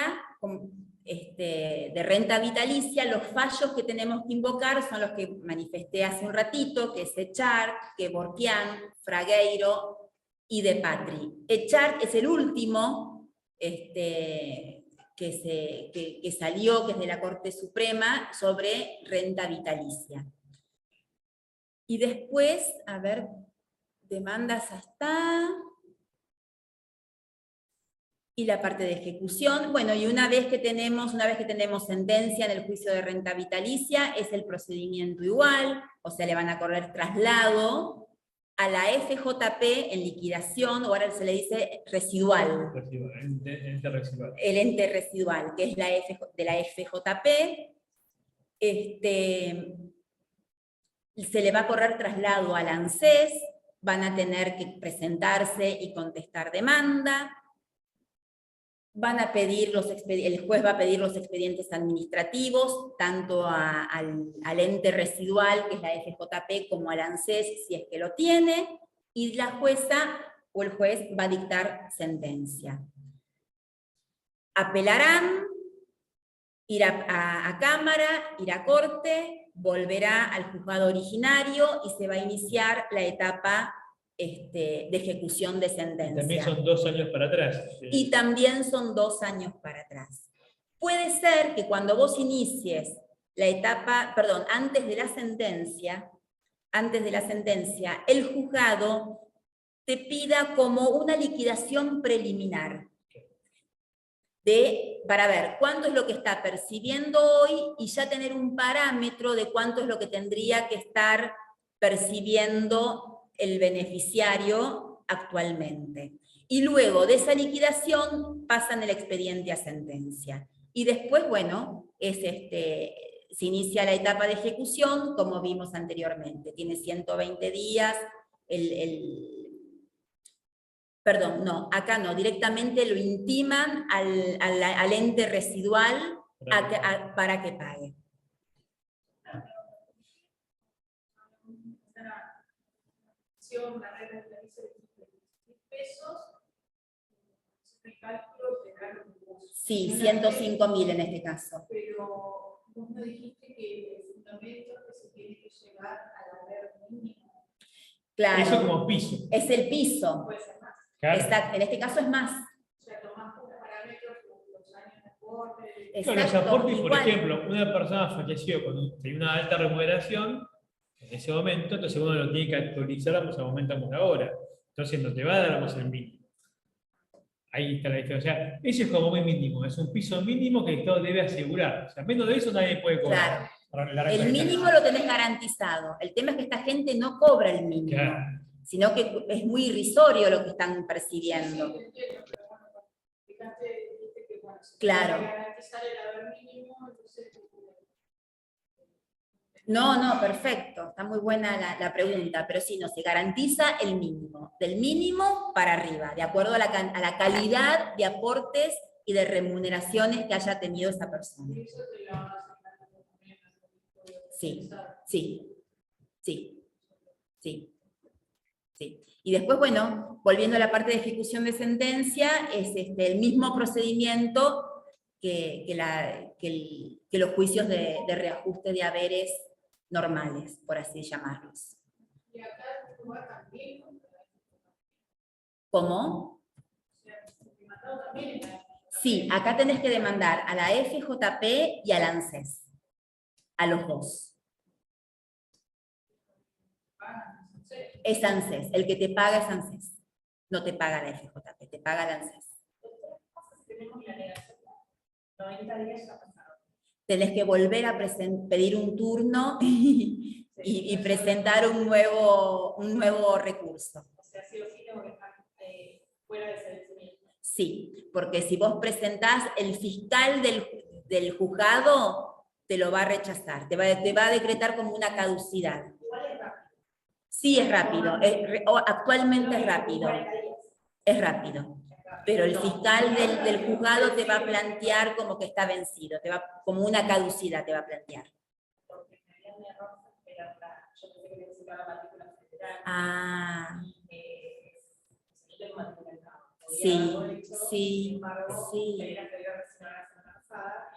F: de renta vitalicia, los fallos que tenemos que invocar son los que manifesté hace un ratito, que es Echart, Kevorkian, Fragueiro y De Patri. Echart es el último que que salió, que es de la Corte Suprema, sobre renta vitalicia. Y después, a ver, demandas hasta... Y la parte de ejecución, bueno, y una vez que tenemos sentencia en el juicio de renta vitalicia, es el procedimiento igual, o sea, le van a correr traslado a la FJP en liquidación, o ahora se le dice residual.
E: Ente residual.
F: El ente residual, que es de la FJP, se le va a correr traslado al ANSES, van a tener que presentarse y contestar demanda, el juez va a pedir los expedientes administrativos, tanto al ente residual, que es la FJP, como al ANSES, si es que lo tiene, y la jueza o el juez va a dictar sentencia. Apelarán, ir a Cámara, ir a Corte, volverá al juzgado originario y se va a iniciar la etapa de ejecución de sentencia.
E: También son 2 años para atrás.
F: Y también son 2 años para atrás. Puede ser que cuando vos inicies la etapa, perdón, antes de la sentencia, el juzgado te pida como una liquidación preliminar para ver cuánto es lo que está percibiendo hoy y ya tener un parámetro de cuánto es lo que tendría que estar percibiendo el beneficiario actualmente. Y luego de esa liquidación pasan el expediente a sentencia. Y después, bueno, se inicia la etapa de ejecución, como vimos anteriormente. Tiene 120 días, perdón, no, acá no, directamente lo intiman al ente residual para que pague.
B: La regla de pesos, el cálculo será lo que vos.
F: Sí, 105.000 en este caso.
B: Pero vos me dijiste que el fundamento que se tiene que llevar al haber mínimo.
F: Claro.
E: Eso como piso.
F: Es el piso.
B: Puede ser más.
E: Claro.
F: Exacto, en este caso es más.
B: O sea, tomás como parámetros los años de aporte.
F: Exacto,
E: Los aportes, por
F: igual.
E: ejemplo, una persona falleció tenía una alta remuneración en ese momento, entonces uno lo tiene que actualizar pues, al momento ahora. Entonces no te va a dar el mínimo. Ahí está la diferencia. O sea, ese es como muy mínimo, es un piso mínimo que el Estado debe asegurar. O sea, menos de eso nadie puede cobrar.
F: Claro. El mínimo lo tenés garantizado. El tema es que esta gente no cobra el mínimo, claro, sino que es muy irrisorio lo que están percibiendo.
B: Sí, entiendo, pero bueno, fíjate que bueno, se
F: claro.
B: puede garantizar el haber mínimo, entonces...
F: No, perfecto. Está muy buena la pregunta, pero sí, no, se garantiza el mínimo. Del mínimo para arriba, de acuerdo a la calidad de aportes y de remuneraciones que haya tenido esa persona. Sí. Y después, bueno, volviendo a la parte de ejecución de sentencia, es el mismo procedimiento que los juicios de reajuste de haberes normales, por así llamarlos.
B: ¿Y acá el lugar también?
F: ¿Cómo? Sí, acá tenés que demandar a la FJP y al ANSES. A los dos. Es ANSES. El que te paga es ANSES. No te paga la FJP, te paga el ANSES. Tenés que volver a pedir un turno y presentar un nuevo recurso.
B: O sea, sí o sí tengo que estar fuera de ese vencimiento.
F: Sí, porque si vos presentás, el fiscal del juzgado te lo va a rechazar, te va a decretar como una caducidad.
B: Igual es rápido.
F: Sí, es rápido, actualmente es rápido. Es rápido. Pero el fiscal del juzgado te va a plantear como que está vencido, como una caducidad te va a plantear.
B: Porque me había un error, yo pensé que necesitaba la matrícula federal.
F: Ah.
B: Yo tengo matrícula en campo.
F: Sí.
B: Y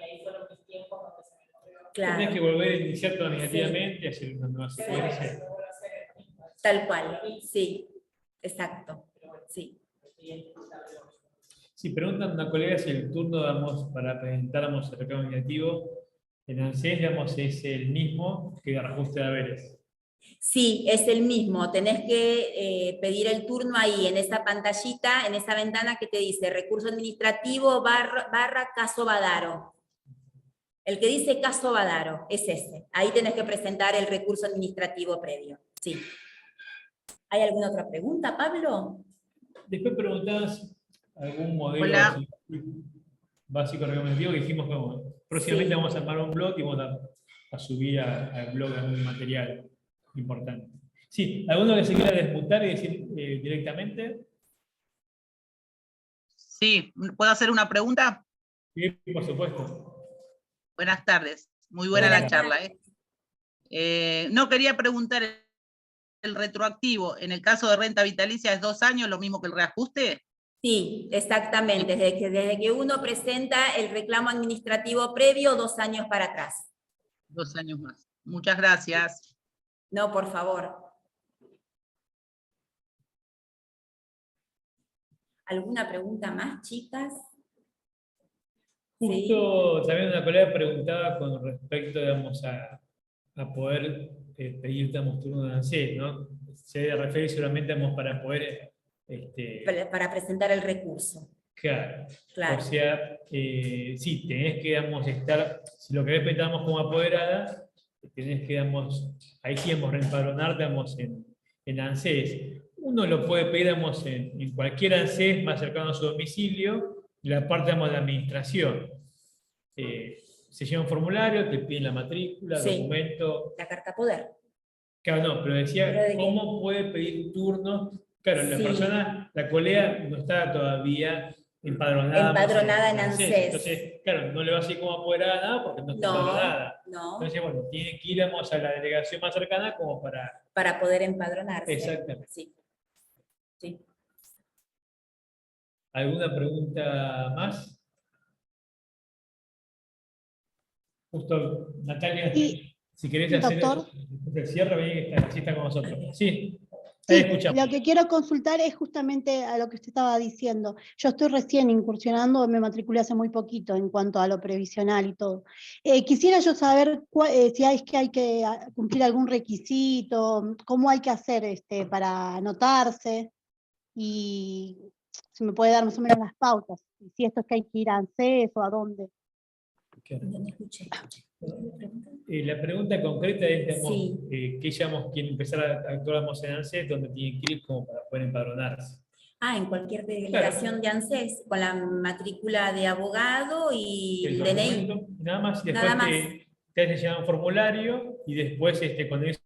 B: ahí fueron mis tiempos donde se me corrió.
F: Claro.
E: Tienes que volver a iniciar administrativamente y hacer una nueva secuencia.
F: Tal cual, sí, exacto, sí.
E: Si preguntan a una colega si el turno para presentáramos el reclamo administrativo en ANSES, digamos, es el mismo que el reajuste de haberes.
F: Sí, es el mismo. Tenés que pedir el turno ahí, en esa pantallita, en esa ventana que te dice recurso administrativo barra caso Badaro. El que dice caso Badaro es ese. Ahí tenés que presentar el recurso administrativo previo. Sí. ¿Hay alguna otra pregunta, Pablo?
E: Después preguntabas algún modelo
J: Hola.
E: básico recomendativo que dijimos que próximamente
F: Sí.
E: vamos a armar un blog y vamos a subir al blog algún material importante. Sí, ¿alguno que se quiera desmutar y decir directamente?
J: Sí, ¿puedo hacer una pregunta?
E: Sí, por supuesto.
J: Buenas tardes. Muy buena
E: Buenas
J: la charla. No, quería preguntar, ¿el retroactivo en el caso de renta vitalicia es 2 años, lo mismo que el reajuste?
F: Sí, exactamente. Desde que uno presenta el reclamo administrativo previo, 2 años para atrás.
J: 2 años más. Muchas gracias.
F: No, por favor. ¿Alguna pregunta más, chicas?
E: Justo también una colega preguntaba con respecto, digamos, a poder pedir, digamos, turno de ANSES, ¿no? Se refiere seguramente, digamos, para poder...
F: Para presentar el recurso.
E: Claro.
F: Claro.
E: O sea, sí, tenés que, digamos, estar, si lo querés petamos como apoderada, tenés que, digamos, ahí sí, digamos, reempadronar, digamos, en ANSES. Uno lo puede pedir, digamos, en cualquier ANSES más cercano a su domicilio, y la parte, digamos, de la administración. Se lleva un formulario, te piden la matrícula,
F: Sí.
E: documento.
F: La carta poder.
E: Claro, no, pero decía,
F: ¿Pero de qué?
E: ¿cómo puede pedir turnos? Claro, la
F: Sí.
E: persona, la colega no está todavía empadronada,
F: Empadronada en
E: ANSES.
F: ANSES.
E: Entonces, claro, no le va a decir como apoderada nada porque no está empadronada.
F: No.
E: Entonces, bueno, tiene que ir, digamos, a la delegación más cercana como
F: para poder empadronarse.
E: Exactamente.
F: Sí. Sí.
E: ¿Alguna pregunta más? Justo, Natalia,
D: Sí,
E: si querés hacer
D: doctor.
E: el cierre, ven que está con nosotros. Sí,
D: Sí,
E: escuchamos.
D: lo que quiero consultar es justamente a lo que usted estaba diciendo. Yo estoy recién incursionando, me matriculé hace muy poquito en cuanto a lo previsional y todo. Quisiera yo saber si hay que cumplir algún requisito, cómo hay que hacer para anotarse, y si me puede dar más o menos las pautas, si esto es que hay que ir a ANSES o a dónde.
F: No escuché.
E: La pregunta concreta es, digamos,
F: Sí.
E: que llamamos quieren empezar a actuar en ANSES, donde tienen que ir como para poder empadronarse.
F: En cualquier delegación de ANSES, con la matrícula de abogado y el DNI.
E: Documento, nada más, y
F: Nada
E: después
F: más.
E: te hacen llenar un formulario y después cuando es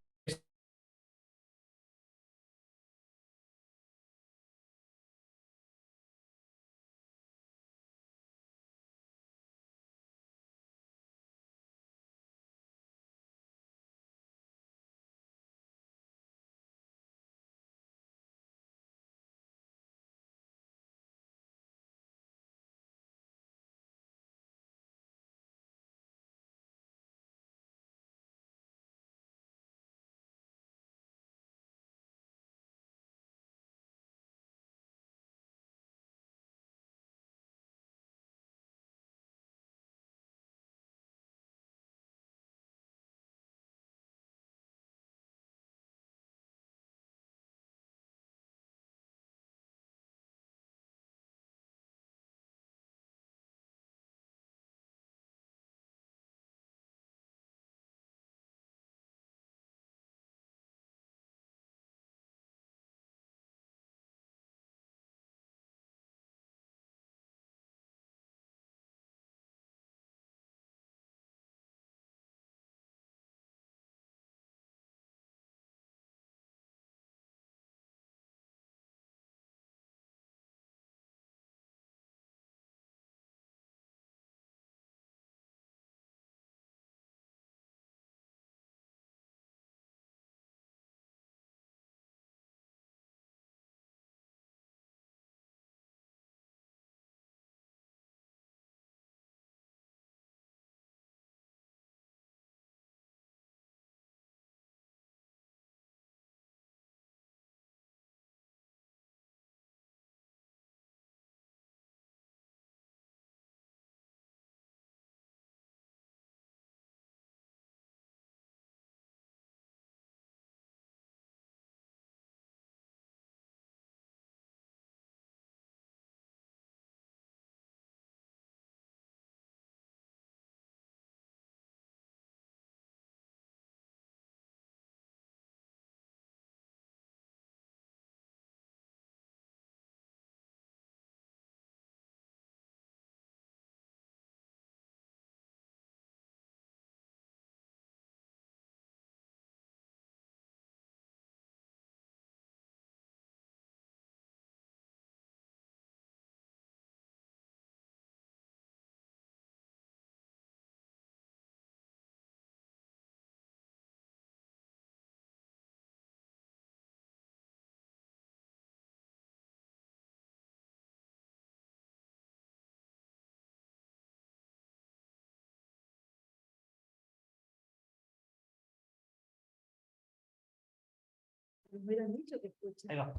A: Me hubieran dicho que escuchan.
E: Ahí va.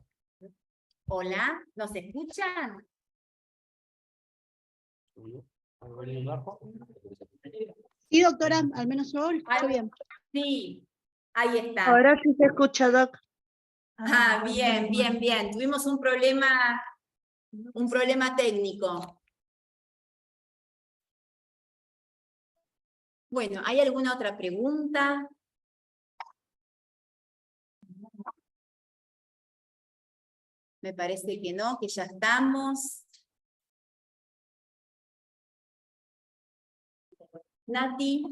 F: Hola, ¿nos escuchan?
D: Sí, doctora, al menos yo lo escucho bien.
F: Sí, ahí está.
G: Ahora sí se escucha, Doc.
F: Ah, bien, bien, bien. Tuvimos un problema técnico. Bueno, ¿hay alguna otra pregunta? Me parece que no, que ya estamos. Nati,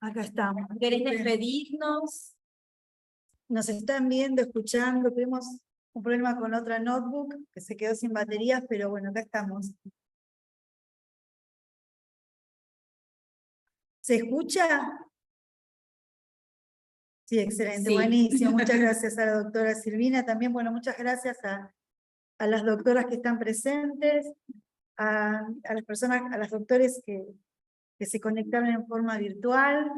A: Acá estamos.
F: ¿querés despedirnos?
A: Nos están viendo, escuchando. Tuvimos un problema con otra notebook que se quedó sin baterías, pero bueno, acá estamos. ¿Se escucha? Sí, excelente,
F: Sí.
A: buenísimo. Muchas gracias a la doctora Silvina. También, bueno, muchas gracias a las doctoras que están presentes, a las personas, a las doctores que se conectaron en forma virtual.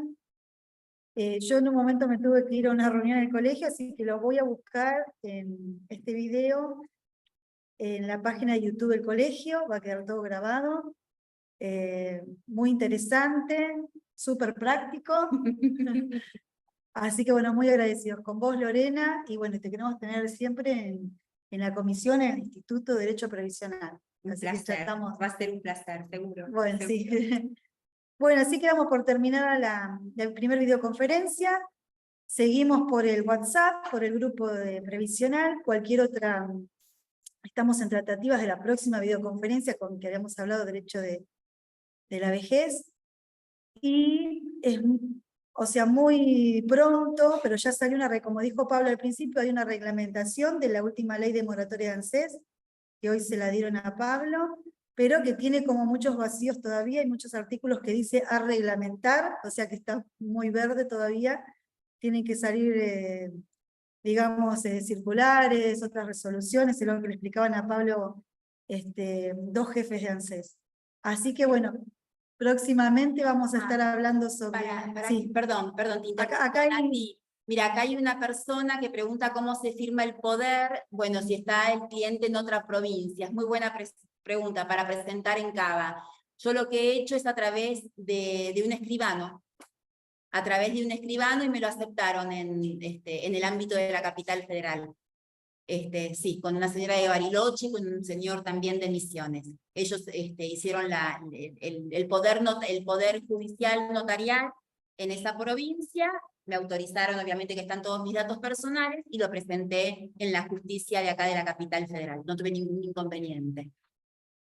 A: Yo en un momento me tuve que ir a una reunión en el colegio, así que lo voy a buscar en este video, en la página de YouTube del colegio, va a quedar todo grabado. Muy interesante, súper práctico. Así que bueno, muy agradecidos con vos, Lorena, y bueno, te queremos tener siempre en la comisión en el Instituto de Derecho Previsional.
F: Un
A: Así que ya
F: placer,
A: estamos.
F: va a ser un placer, seguro.
A: Bueno,
F: seguro.
A: sí. Bueno, así que damos por terminada la primer videoconferencia. Seguimos por el WhatsApp, por el grupo de previsional, cualquier otra. Estamos en tratativas de la próxima videoconferencia con que habíamos hablado de derecho de la vejez. Y es, o sea, muy pronto, pero ya salió como dijo Pablo al principio, hay una reglamentación de la última ley de moratoria de ANSES, que hoy se la dieron a Pablo, pero que tiene como muchos vacíos todavía, hay muchos artículos que dice a reglamentar, o sea que está muy verde todavía, tienen que salir, digamos, circulares, otras resoluciones, es lo que le explicaban a Pablo dos jefes de ANSES. Así que bueno, próximamente vamos a estar hablando sobre... Sí.
F: Perdón, te interrumpo.
A: Acá hay...
F: Nati, mira, acá hay una persona que pregunta cómo se firma el poder, bueno, si está el cliente en otra provincia. Es muy buena pregunta para presentar en Cava. Yo lo que he hecho es a través de un escribano. A través de un escribano y me lo aceptaron en el ámbito de la capital federal. Sí, con una señora de Bariloche y con un señor también de Misiones. Ellos hicieron el poder judicial notarial en esa provincia, me autorizaron obviamente que están todos mis datos personales y lo presenté en la justicia de acá de la capital federal. No tuve ningún inconveniente.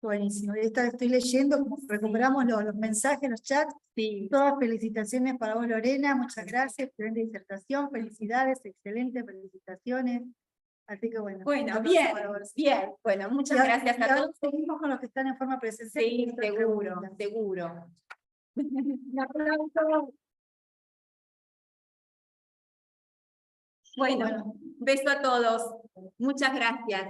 A: Buenísimo, estoy leyendo, recuperamos los mensajes, los chats.
F: Sí.
A: Todas felicitaciones para vos, Lorena, muchas gracias, excelente disertación, felicidades, excelente, felicitaciones. Así que bueno.
F: Bueno, bien, bien. Bueno, muchas gracias a todos.
A: Seguimos con los que están en forma presencial.
F: Sí, seguro, seguro. Un aplauso. Bueno, beso a todos. Muchas gracias.